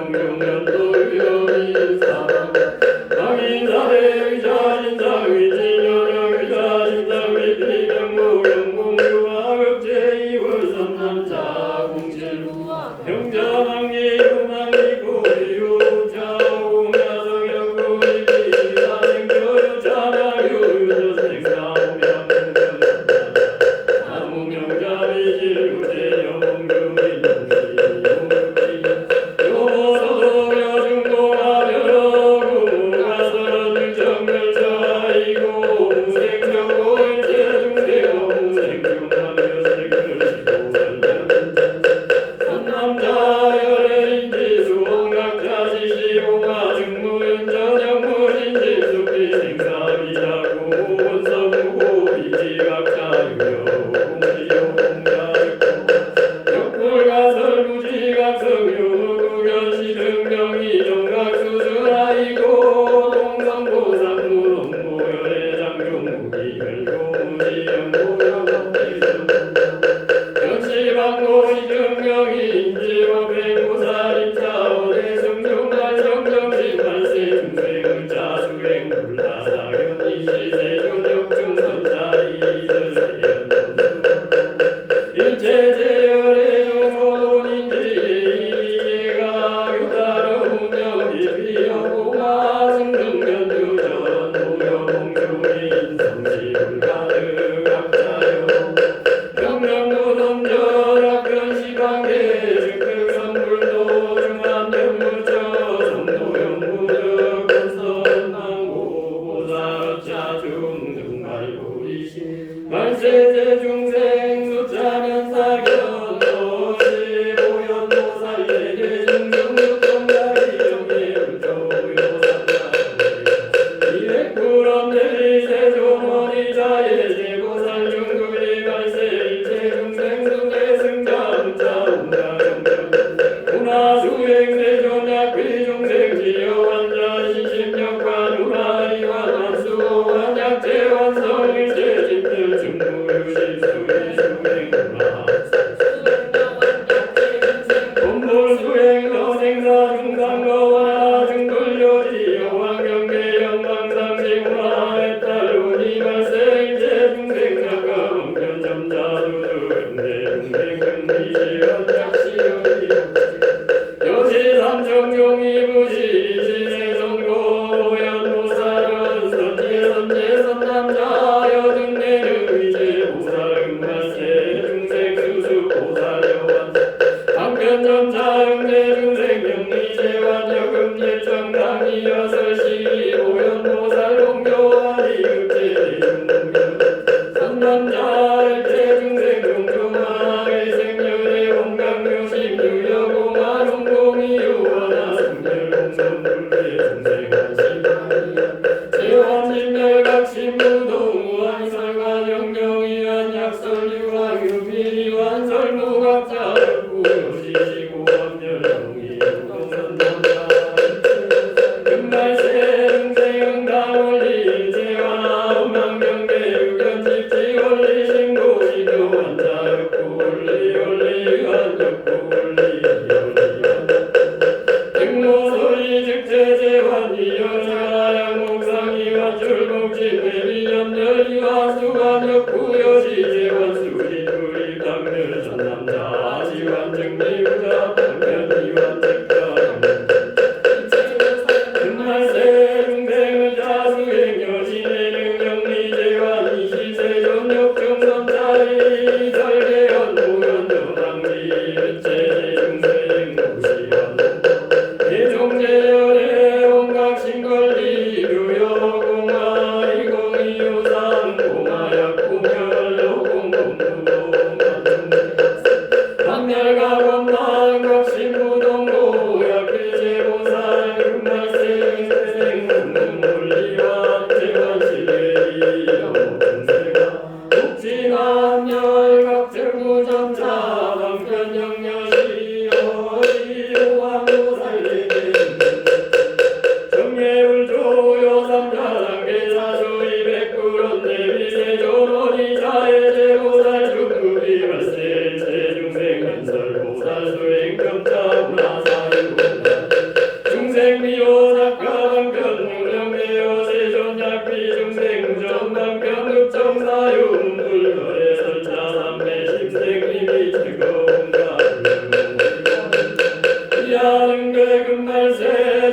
정명연도 위험이 사랑 강인사대 의자인자 자자견이 세조력 중선자리 일체제열의 종본인지가 유다르우며 비비어고마 승등변두전 무여공중의 인성지불 가득학자요 명명도dom전 학변시방계 즉득선불도 중한변무처 성도영무득 건선망고 보살자 중등말고리시 말세제 중생 숫자는 사견 도시 보현도살례계 중등육정가리 정예불조요산가 이백구럼 내리세존원이 자예 제고살 중급이 말세 일체 중생 승계 승자문자 운자정전 문화수행 세존약 비중생 지여환자 신심력관 우라이완 완수원 약재완성 일체 집들 중무유심 수의수행 문화 본물수행 너생사 중상거와 중불요지 여왕경계 영광상시 문화에 따르니 말세일체 중생자가 범견점자두두근대 중생근미시연작시여리 여시삼정용이 부시 시세정도 연보살은 선지선제선남자 여등내는 위제 보살금말세 중생수수 보살여완 방편점자 영내 중생영리제완 여금일정강이 여설시 보현보살 공교와리 급제 중공견 선남자 일체 중생 종종왕의 생년의 원강묘심 유여공화 종공이 유원하 승열공성불배 중생한시마리야 제환진멸각심무동우한 설관영명이한 약설유한 유비리완 설무각자 구요시시고 법렬동이 우동선남자 금말세 중생응당원리 일제와 음악경계 유견집지 원리 신고시도 환자역구 원리 원리유한역구 원리 백모소리 즉제제환이 여자양 목상이와 줄목진 회비연열이와 수관역구 여시제환수리 둘이 강멸 전남자 아시환 정리부자 방면이완 책자 금말세 중생은 자수행 여신의 능영리제환 이시세존역중선자리 설계연 무연도당리 일체 중생 무시연 대종제열의 온각신걸리 유여공화 이공이유상 공화약공열 노공공부도 만멸가원만 각신부동고 약비제보살 금말세 생문물리와 제관실례리 영공세가 국진한열 각증무점차 방편영여시 어리요한도살례계 정예불조 여삼자단계 사수이 백구론 내비세존원이 자해제보살 중급이 발세 세중생간설보살 수행점자 문화사유공단 중생미호작가방편 무령대여 세존약비 중생무정방편 읍정사유 문불거래 설자삼매 심생님이 즐거운가 이하능괴 금말세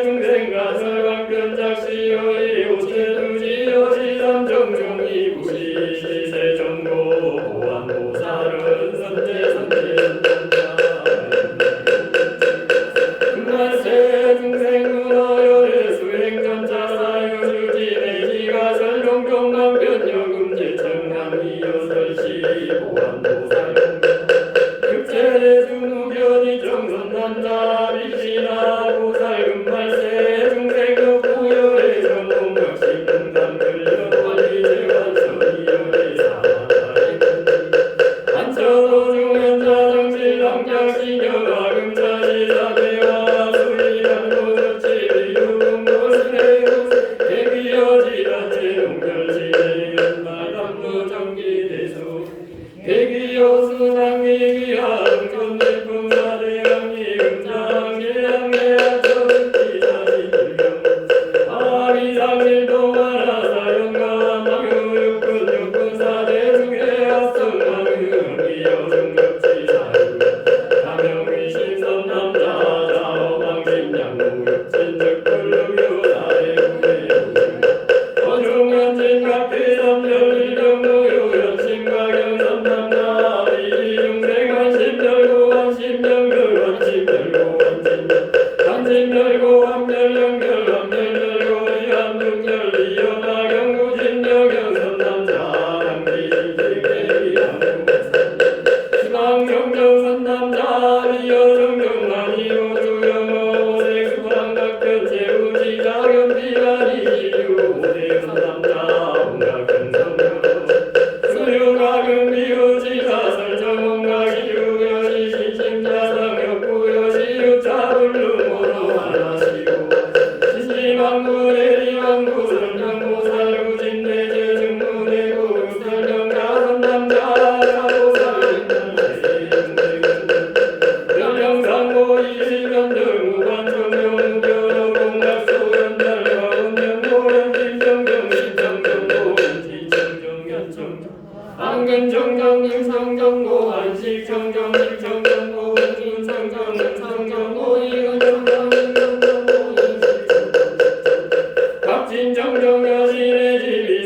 중생가 설방편작시여이 오체두지여시 삼정중이 부시 시세정고 보안보살은 선제선제선자 금말세 중생문어열의 수행전자 사유주지 내지가 설종종방편 여금제청남이 여설시 보안보살 급제대중무견이 정선남자 비시나 보살 금말세 중생역구열의 정공각시 공단들려원이 제관설이열의 사마다리 안처도중현자 정실남작시녀가 금자시사대와 수리한도저치 비유금고스레우 대기여지라체 농결시대 연마담무정기대수 대기여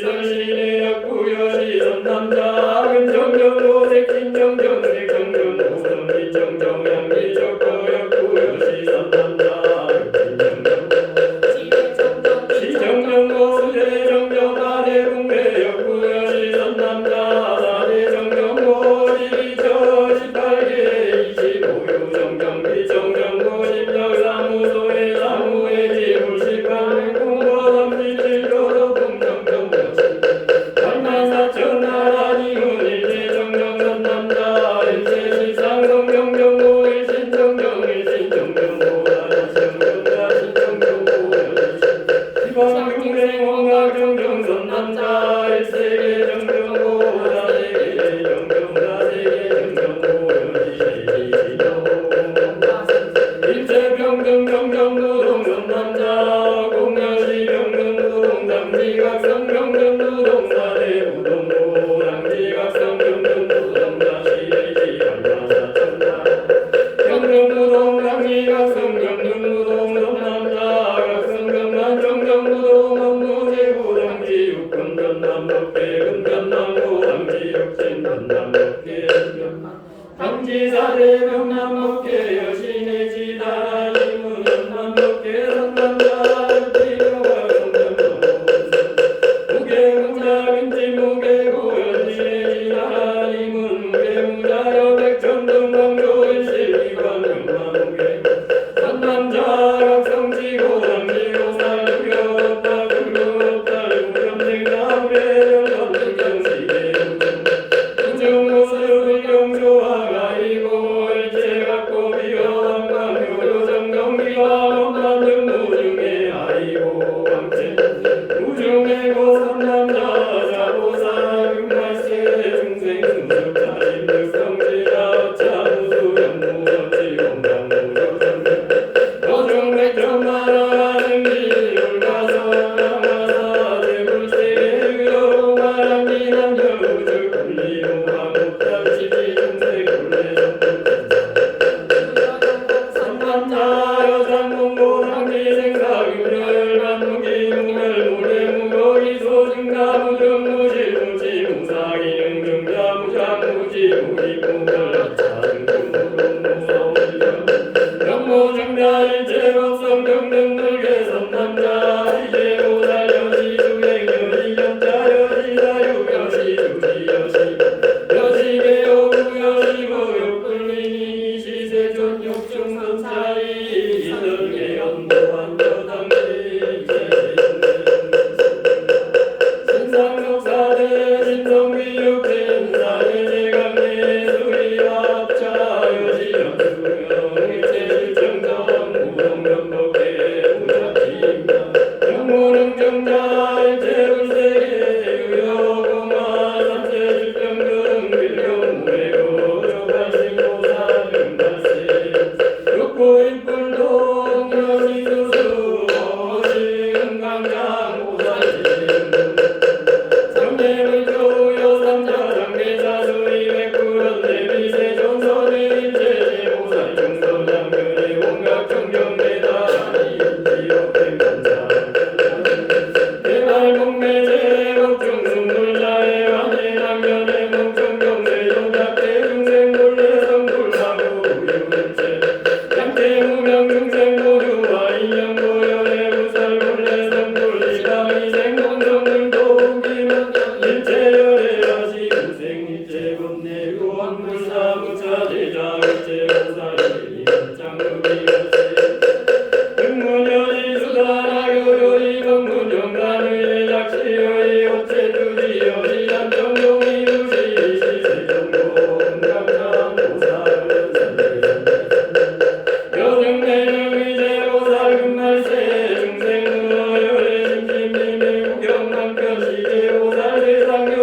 시설신의 약구여시 선남자 근정정도색 진정정색 정정도성기 정정양기 적거 약구여시 선남자 시정정도 수제정정 아대궁대 약구여시 선남자 사대정정도 시기처 18개 25유 정정비 정정도 십력 사무소의 사무의 지불 18회 공보삼지질도로 공정정도 만만사천 하나님은 일체정정선 남자 일체시상성정정도 일신정정 일신정정도 다시정정다 신정정도 시방중생 원각정정선 남자 일세계 정정도 다세계 정정 다세계 정정도 일체병정 정정노동선 남자 공여시 병정노동 당지각성 병정노동 사대부동노 당지각성 병정노동 다시지 얼마사천다 병정노동 당지각성 병정노동 선남자 각성병만 정정노동 업무제고 당지 육군 전남법계 금전남고 당지 육진 전남법계 당지 사대 병남법계 여신의 지다리문 전남법계 선남자 지명과 성전도 무게무자 근지무게고 여신의 지다리문 무게무자 여백천등 광조일실기관 병마무게 선남자 각성지고 당지고 살구겹다 굴구겹다 유겸생나무래 열건등경시계 우중우수 경조화가 이고 일체갖고 비어왕광묘 정경기와 원만등 무중에 아이고 왕체 무중에고 선남자 자보사 육말세 중생 수석자 임득성지자 차무수연 무섭지 공당무조정경 노중백정마라가는 기울가서 남아사 대불세계 유로마랑기 남녀우주 군리무화목달치지 중생 선남자 여장공고 당지생사 유렬만무기 묵멸 무례무거기 소증가무등무실무지 무사기능 등자무장무지 무기무별 차등무무무서울령 영무증자일체법성 등등물개 선남자 이제고살 여시주행 여시견자 여시사유 여시주지 여시 여시개요구 여시무욕 끌리니 시세존 욕중선사이 이들계 연무한 여당지 신상역사대 신성비육진 사대제강내 수리합자 여시연수영 일체일정정 무동면법계 무자팀 영무능정자 일체불세계 유여공화 삼세질병등 빌경무외고 조발신고사 등발세 육구인불동 여시수수 어시은강장 오살진 성례불교 여삼자 장례사 수리백구연 대비세 전선의 일체제보살 중선장면의 온갖 정경대다 이지역행간사 대발목매제 목중승불자의 완예남면의 목정경대 조작대 중생불례 성불하고 우유일체 양태무명 중생보류와 인연고연의 부살불례 성불 이방이생공정물도 우기문 일체열의 야시 우생일체본내 유원불사무차 제자일체보살이 장급이일체 등문여지 수다나교요리 법문영간의 약시여의 어체투지여시 안정용이 무시 시세정도 금강산 보살은 여등내는 이제보살 금말세 중생으로 열의 심심님의 구경만편 시제보살 세상교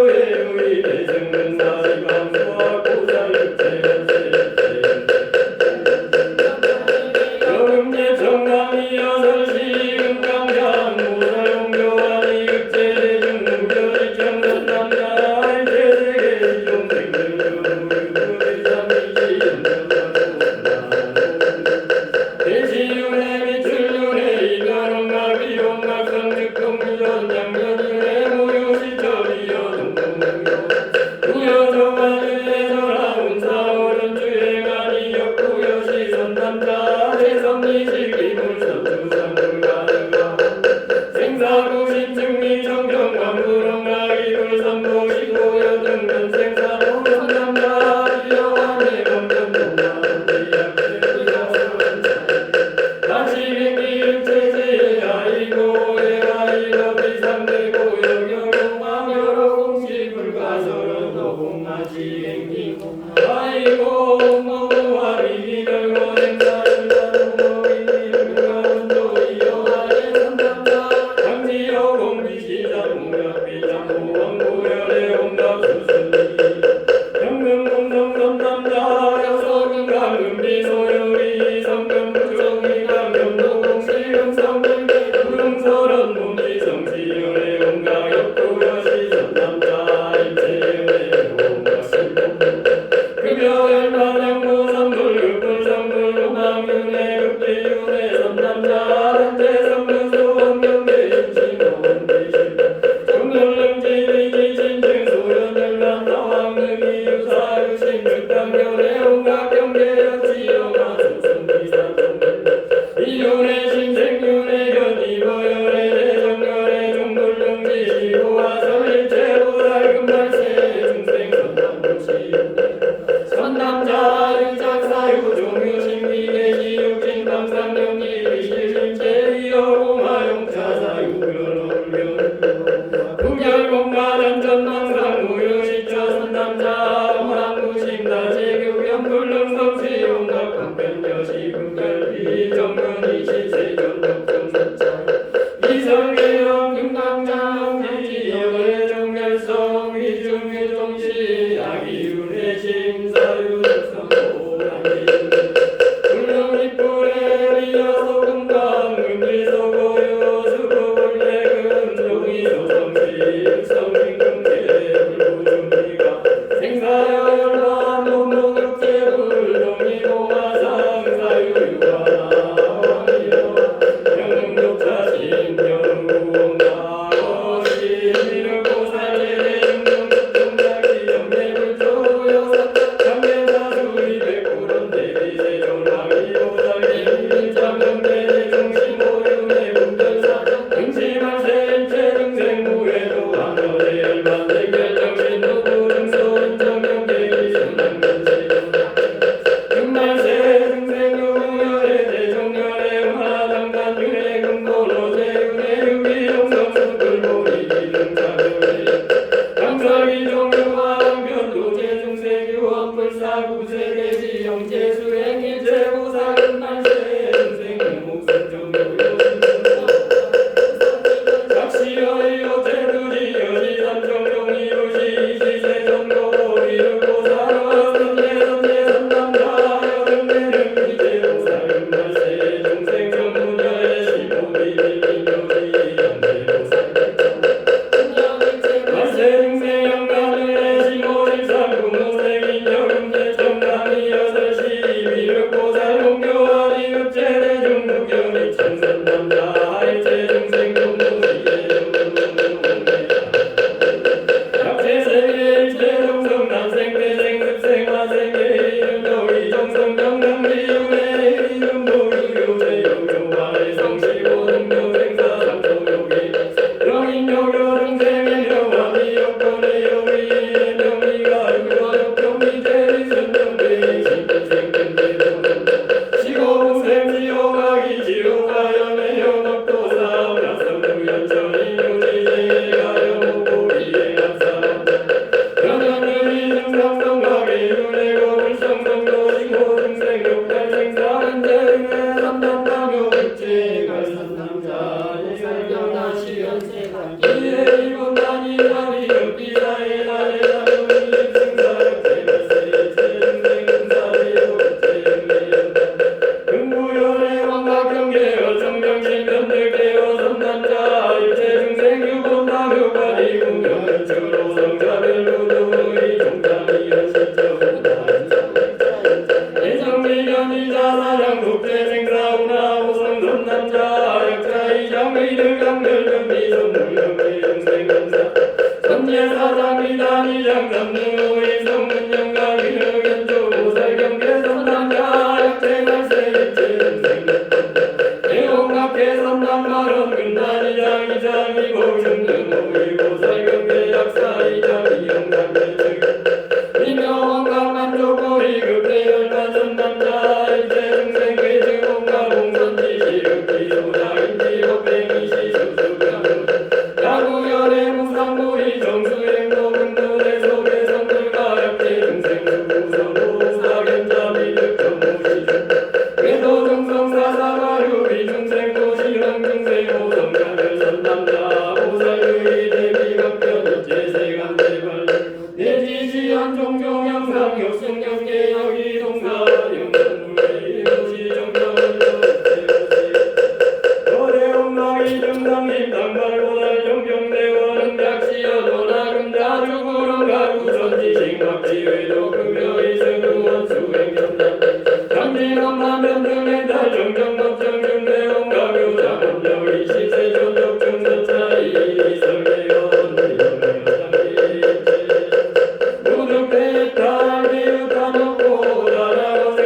무릎에 달리우다 놓고 달아서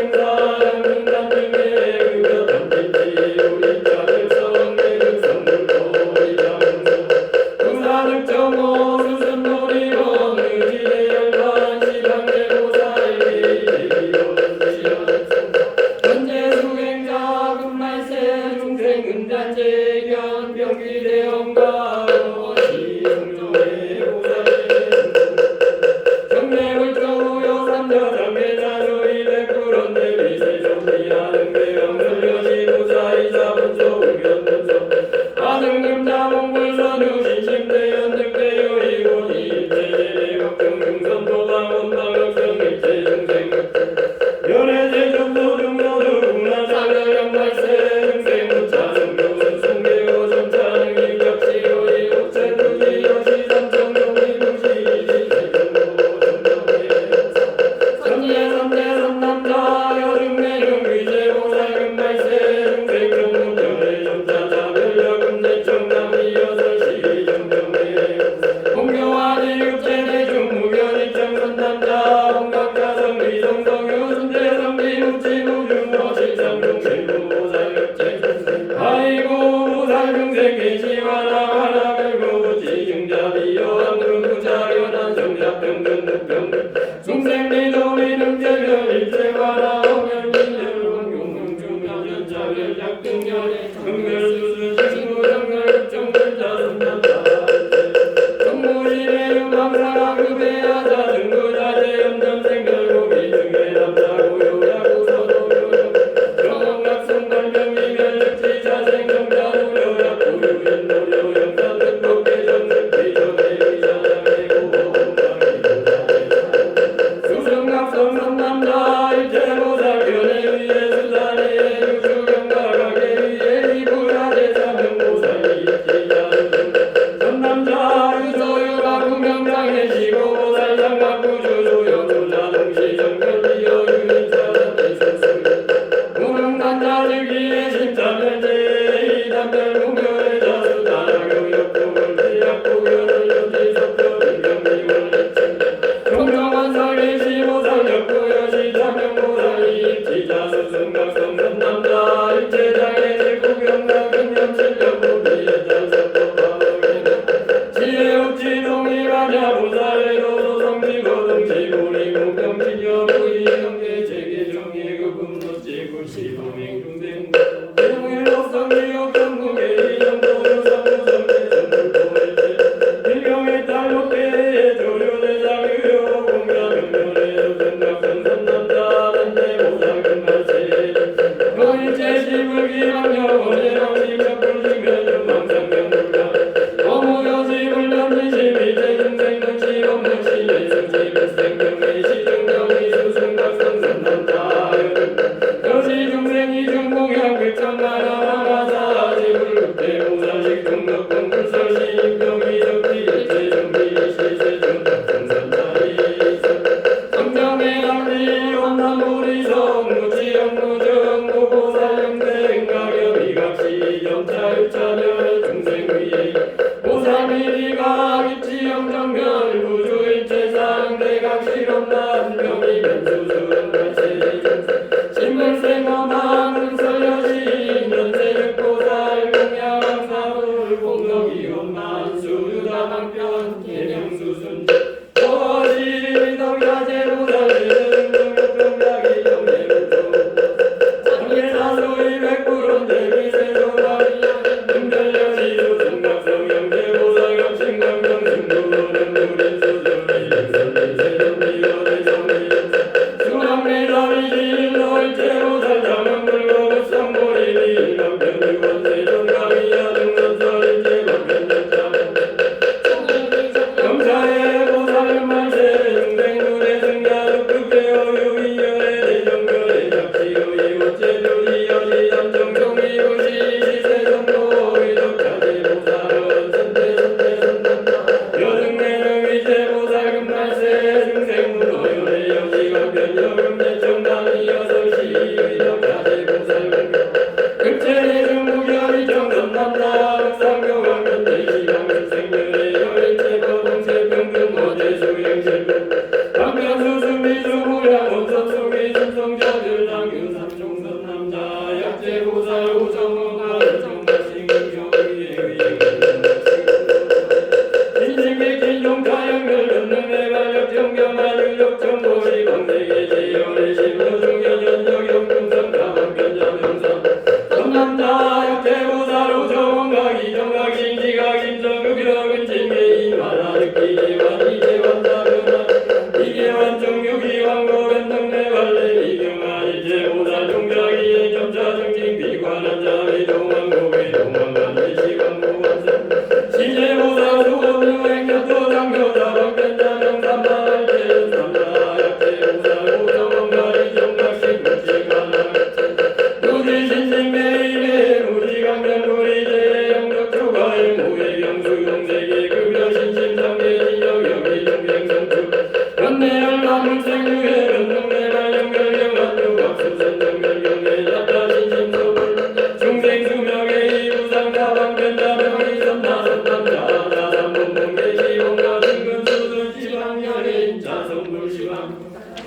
감사해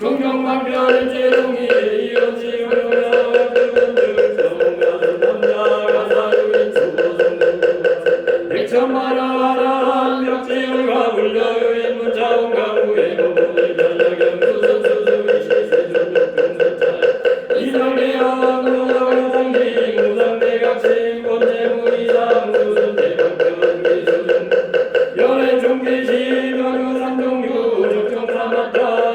종경만별의 제동이 이어지며 그분들 성가는 남자가 사유인 수고성도 백천만화와라 벽지울과 불려요 인문자원 강구의 법문을 전략연 수선수수이 시세준육금선차 이성대와 무상상기 무상대각시 권재무이상 수선대방편 기수중 연애 종계시 변유 삼종유 적정사마타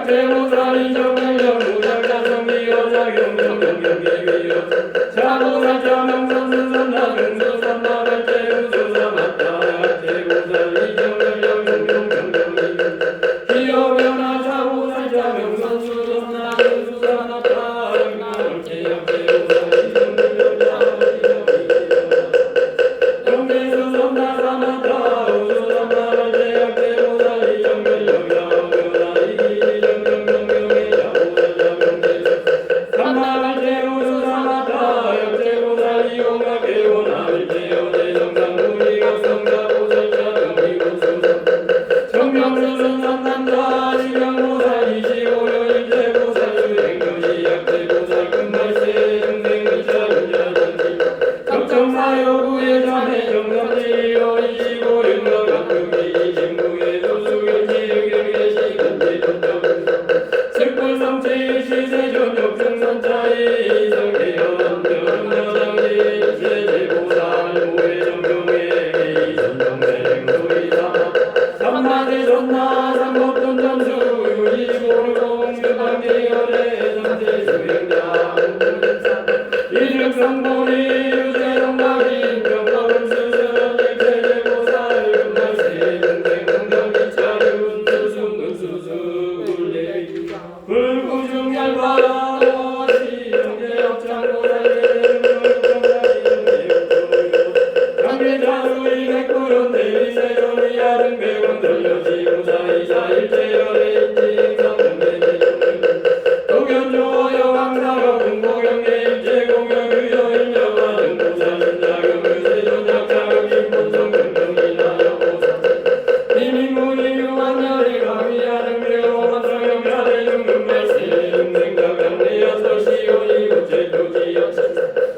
대모 제보살이 정명령 무작자 성기여자 경경경경기위여 자보살자 명선수선나 경수선나 발제우수사 맞다 제보살이 정명령 경경경경기위여 기여변화 자보살자 명선수선나 경수사 맞다 발제우수사 제보살이 정명령 경경기위여 정사여구의 자매 정선지여 이시고 윤곽각금이 진구의 도수견지 의견계시 건지도점 슬불성치 시세전욕 정선자의 이성계연 여름여장지 이세제보살 모의 정경의 이선정생 소이사 삼마대 전나 삼법돈 점수 유이고르공 유방계열의 전세수행자 이륙성보리 유재동각인 경법은 수선 일체제보살 금날세 중생공경이차윤 수승수술례 불구중열과 시정제역장보살례 장계자수의 백구론 대리세존의 야등배원 돌려지구사이사 일체열의 인지성공대지 도견조 여강사여 공고경계 일체공경 유여인여가 등보살인자경을 세존약자경 김본성경경이나 여보사 이민군이 유한열이 강의하는배우 원성경자대 중금발세 중생자경내여 설시오니 우체조지여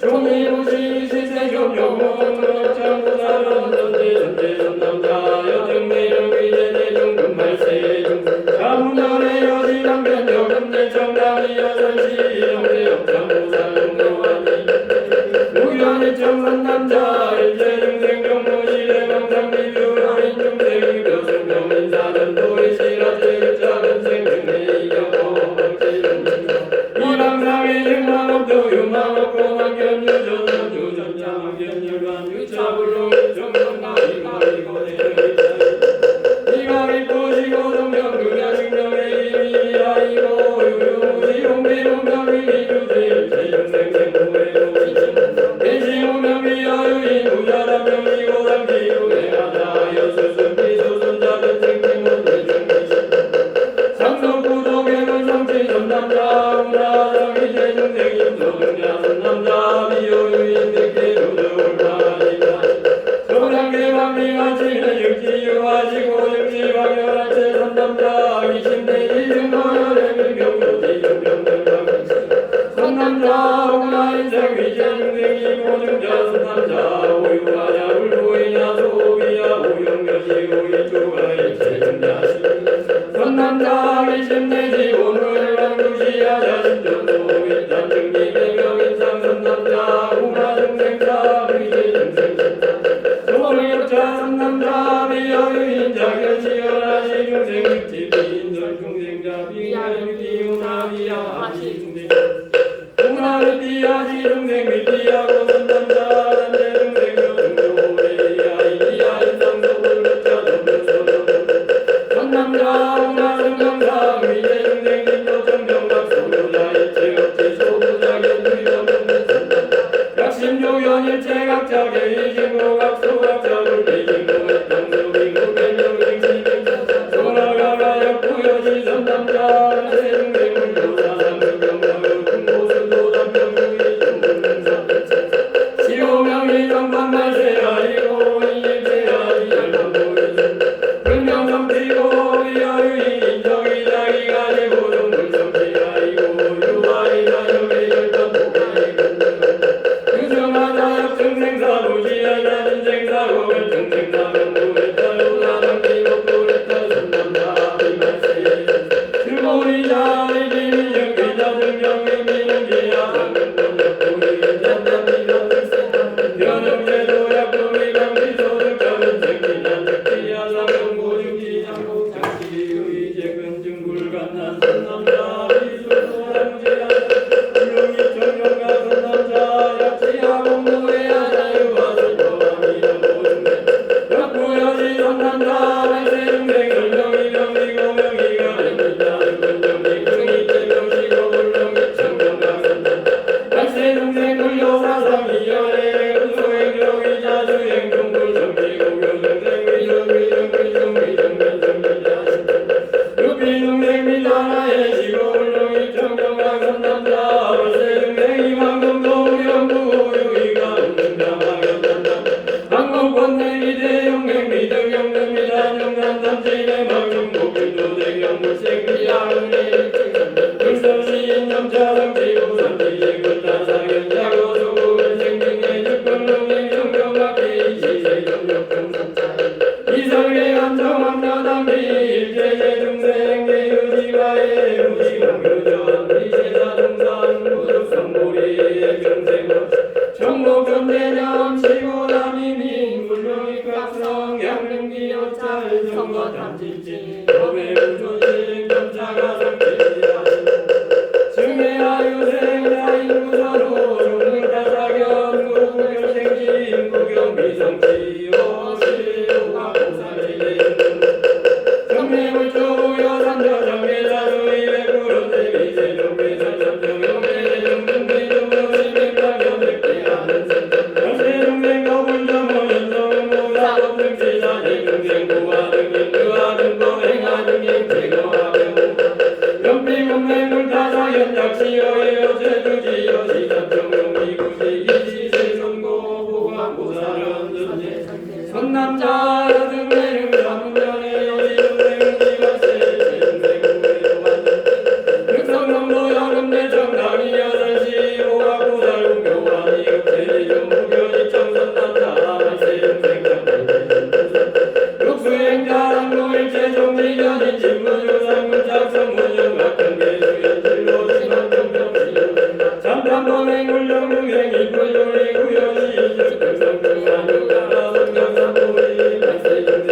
종이무시 시세존용원 역장보살은 전제전남자 여등내령위제대 중금발세 자문열의 여지당변여 금내정당이여 설시영대 역장보살용노하니 무견일정선남자 일제중생경무시대망상비뷰하인 중생유교승명인사전도의 시라제일자근생 이방상의 생망업도 유망업고 망견유전선 유전자망견열관 유차불로 정성나이가이고 이강일고 시고동경 유야식명의 이미아이고 유유무시용비용명의 유제일 제중생생무회로 대시오명비여유인 우자라명이고 당기유대하자 여수승비수순자든 생기모대중기시 상속구독행을 성취전남자 우나정이 제중생임소등자 선남자 비여유인 백계조정을마하니까 소장계방미가치는 육지유하시고 육지방열한체 선남자 이심대지 증거열의 밀경도지 중경경경 선남자 우나인생 위제중생이 고중자 선남자 오유하냐 울보이냐 소비야 오용여시 오이조가 일체중자시 선남자 이심내지 오늘 강두시하자 신전도 일단증기 배경인상 선남자 우나중생자 위제중생신사 소리역자 선남자 비여유인자 견시열하시 중생육지 비인설 중생자 비야육지우나비야 시중생 우나비야시 중생비야고 선남자 단제중생 교중교회야 이야 인상소불급자 정교소도 선남자 우나승경상 위제중생 김도정경각 소교자 일체업지 소부자 견주여정대 선남자 약심조견 일체각자 계이신고각 소각자 불배신고의 당소빙고 변경생시등 소나가가 역부여시 선남자 세중생물교사 상급경가의 군고수도 담병주의 중군사 시오 선남자 월세중생이 황금동경부유이가 운명당하였단다 한국권내미대 영맹미등 영맹미단 영남삼진의 막중목일도대 영물생미야은혜 불성시인 점차성지부선지지 불타사견자고 소구를 생중의 육군릉의 정경학기 시세경력정선차이 이설계 한정왕자담비 일제제 중생계 유지가의 무지공유전 미세사중산 무득성보리의 병생원 정목전대년 치고남이민 물명익각성 양릉기여찰 정거담진지 법의우조직 점차가 성지야 증해하유생자인구선호 종릉다사견 구경생진 구경비성지 오시오가보살의 정매물조여산저 정매자수의 구론대비세 정매설전정영매대 정등비중무심행방연백대하는 열세중생거불정원연정무사법등지사제 중생구화등인 유화등거행하등인 제거하병 연비공맹물타사연작시여의 제주지여 시작정용미구시 이시세성고 보관보살연전제 선남자 등매릉자문전의 여시중생지발세 제중생구회도하는 육성농도 여름내정당이 여설시 보관보살공교환이 읍제정무견이 청선남자 발세중생장대 육수행자랑노일제종지견이 진무유상문작성문유각경계수연질로신원정병시 잠탄범행물정중생이 꿀조리 구여시 즉불성중한유가라성경산보리 발세중생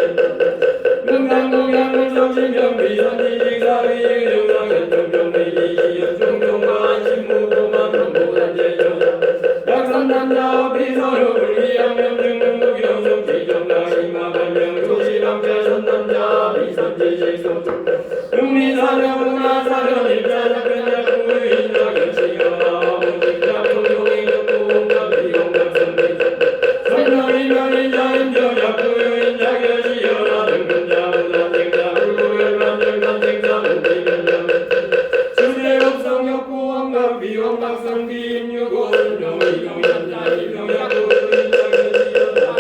능상동양물성신경비선지직사의 영상연정병리지연종종관 신무도만성보단제여자 약선남자 비서로불리양명중무경성지정나이마발명조시방자선남자 비선지직소중 육리사령문화사령 일자작근약구의인자견시여라 오직작종용이격구원각비용각성비전 설명이명인자인정약구의인자견시여라 등근자무단쟁자불고열반절반쟁자무비면령 주제업성역구원각비용각성비임유고설명이경연자이병약구의인자견시여라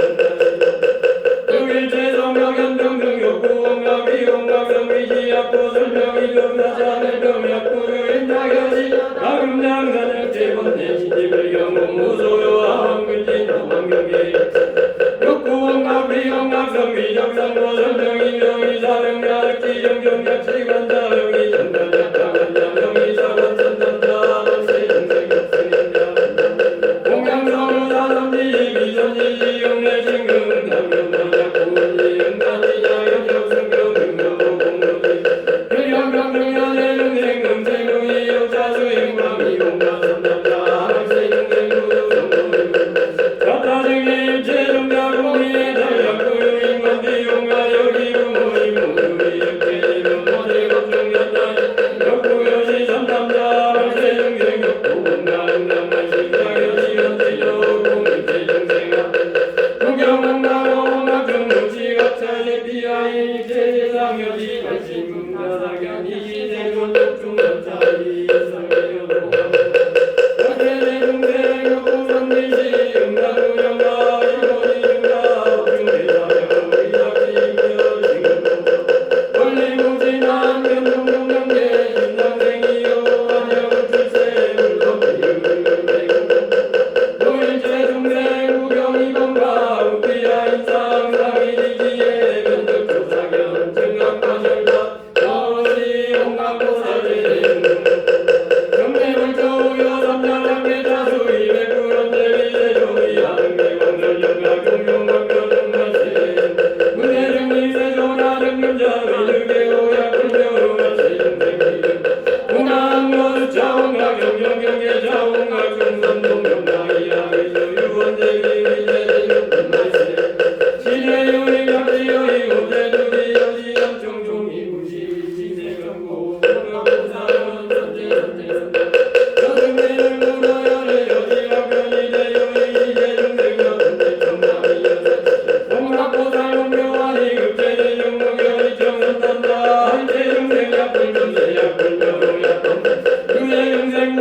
의일제성명연등등욕구원각비용각성비지약구 설명이경사자ner병약구의인자견시 나금양사능제번내시집을경무소요함근진도망경계 욕구원각비용각성비정상고 설명이명이사령야득지정경약시관자명이 전달작가관자명이 사관선남자 발세중생격승인자 공양성우사선지 비선지지 영내진금 당면마작구원지 응단지자연격승경능여공로지 혈경병중연해중생금생용이 역사수행방이공가선남자 발세중생구조성도유 자타증의 일체중자공의의 달약구유인관비용가 여기부모이모유의 역제대면 모제겁중연단 역구여시 선남자 발세중생 역구공가 응남만신자여시연지여공일체중생아 구경공가공학중무치각차제비하인 일체세상여시 발신문가사견 이시대존역중전차이 설계여도 역제대중생 역구선비시 응당구영가 일본이중가 중대사명 의작지임여 지금도 원리무진한 견동동경계 신당생이요 안녕을 출세 물도비유율대구 노일제중생 구경이건가 우피야인상 상이지기에 면적조사견 증학관열밭 어시 홍각보살제대중 경매물조우여 삼자장계자수 이백구런대비세종이하등계광전연가 경용각교정말세 문해중리세조나등금자의르게오약불교로말세중생기름 공항원우차원가 경경경계자원가 중선동경나이야의소 유원대기의제대육군말세 시대유의각지여의 오제주기여시양청종이 무시시대경고 경각보살은 선제선제선제 여승대를 물어열의 여지각변이대여의 이제중생여든대청남이여사 공락보살공교환이 급제대중무견이 정선단다 한제중생약불전세약불교로약법 유해중생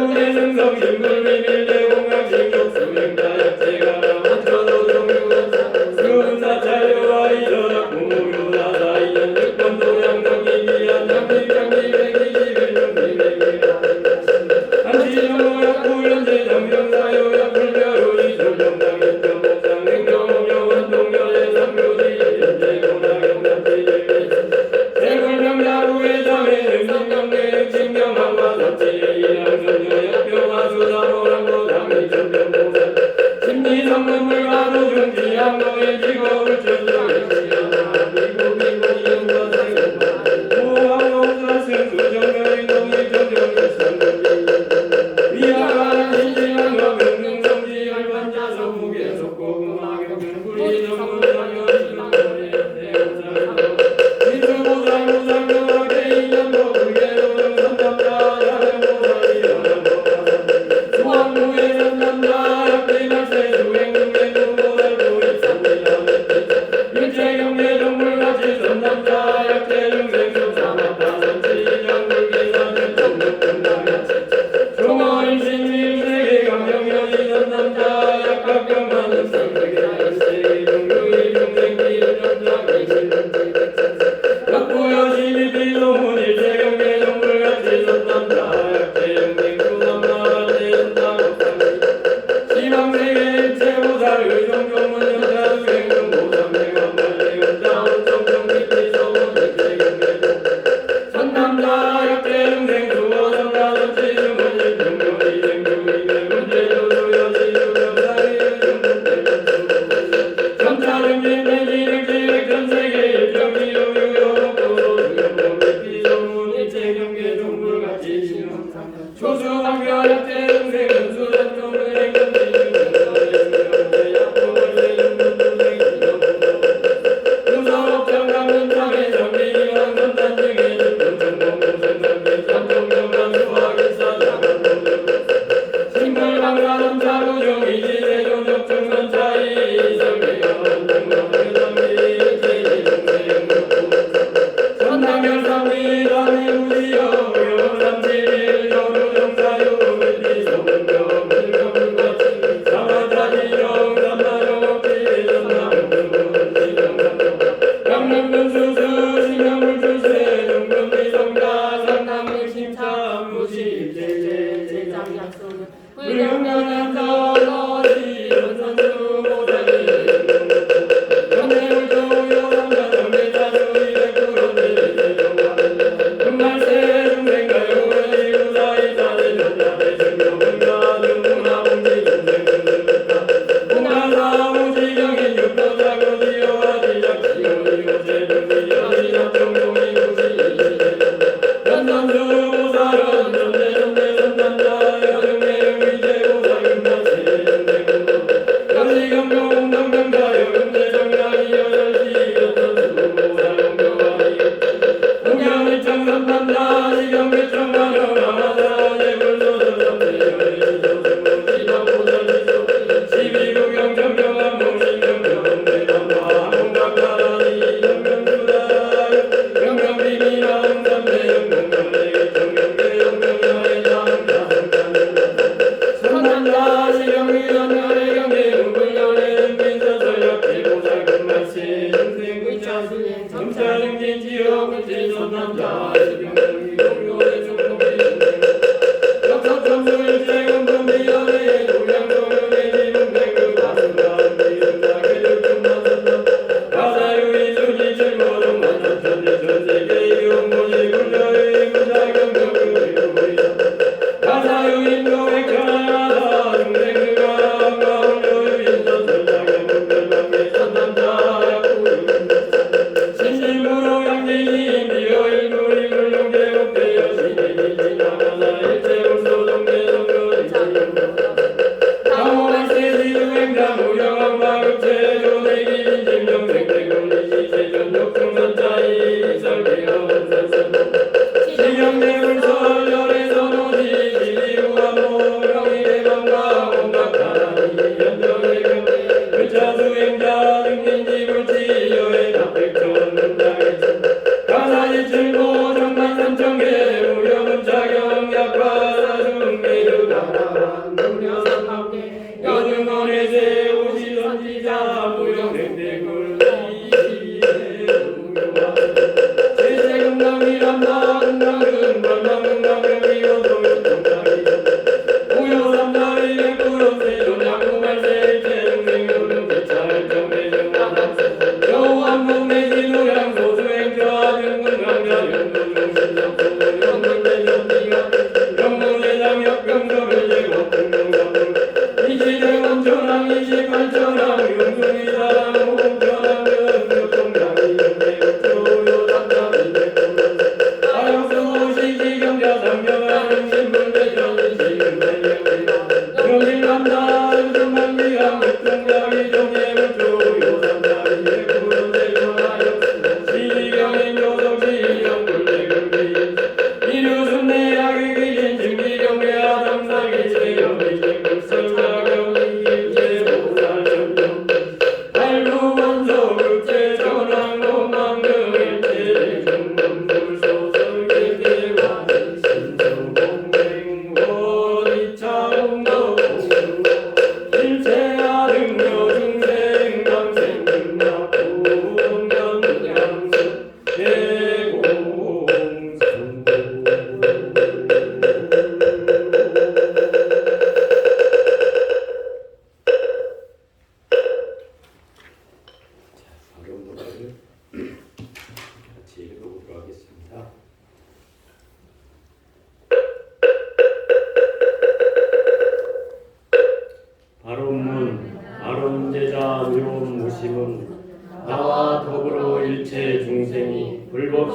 전남주 보살은 전대 전대 전남자 여중의 위제 보살금나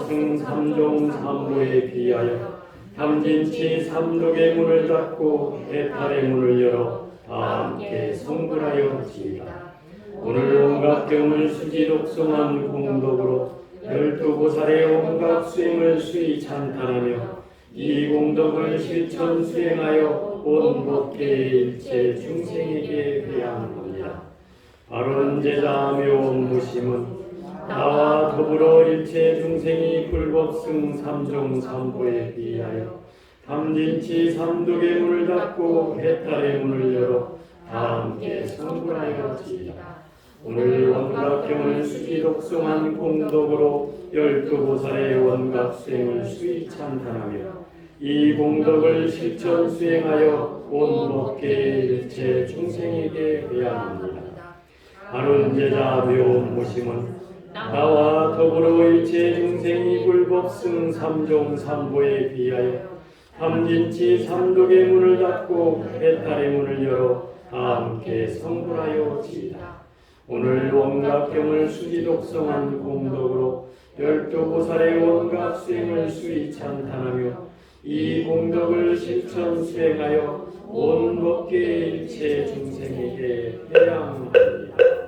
불법승 삼종 삼보에 비하여 탐진치 삼독의 문을 닫고 해탈의 문을 열어 다 함께 성불하여 지이다. 오늘 온갖 경을 수지 독송한 공덕으로 12보살의 온갖 수행을 수히 찬탄하며 이 공덕을 실천 수행하여 온 법계의 일체 중생에게 배양합니다. 바른 제자 묘무심은 나와 더불어 일체 중생이 불법승 삼종 삼보에 비하여 탐진치 삼독의 문을 닫고 해탈의 문을 열어 다 함께 성불하여 지이다. 오늘 원각경을 수지 독송한 공덕으로 12보살의 원각 수행을 수히 찬탄하며 이 공덕을 실천 수행하여 온 법계의 일체 중생에게 배양합니다. 바른 제자 묘모심은 나와 더불어 일체 중생이 불법승 삼종 삼보에 비하여 탐진치 삼독의 문을 닫고 해탈의 문을 열어 다 함께 성불하여 지이다. 오늘 원각경을 수지 독송한 공덕으로 12보살의 원각 수행을 수히 찬탄하며 이 공덕을 실천 수행하여 온 법계의 일체 중생에게 회양합니다.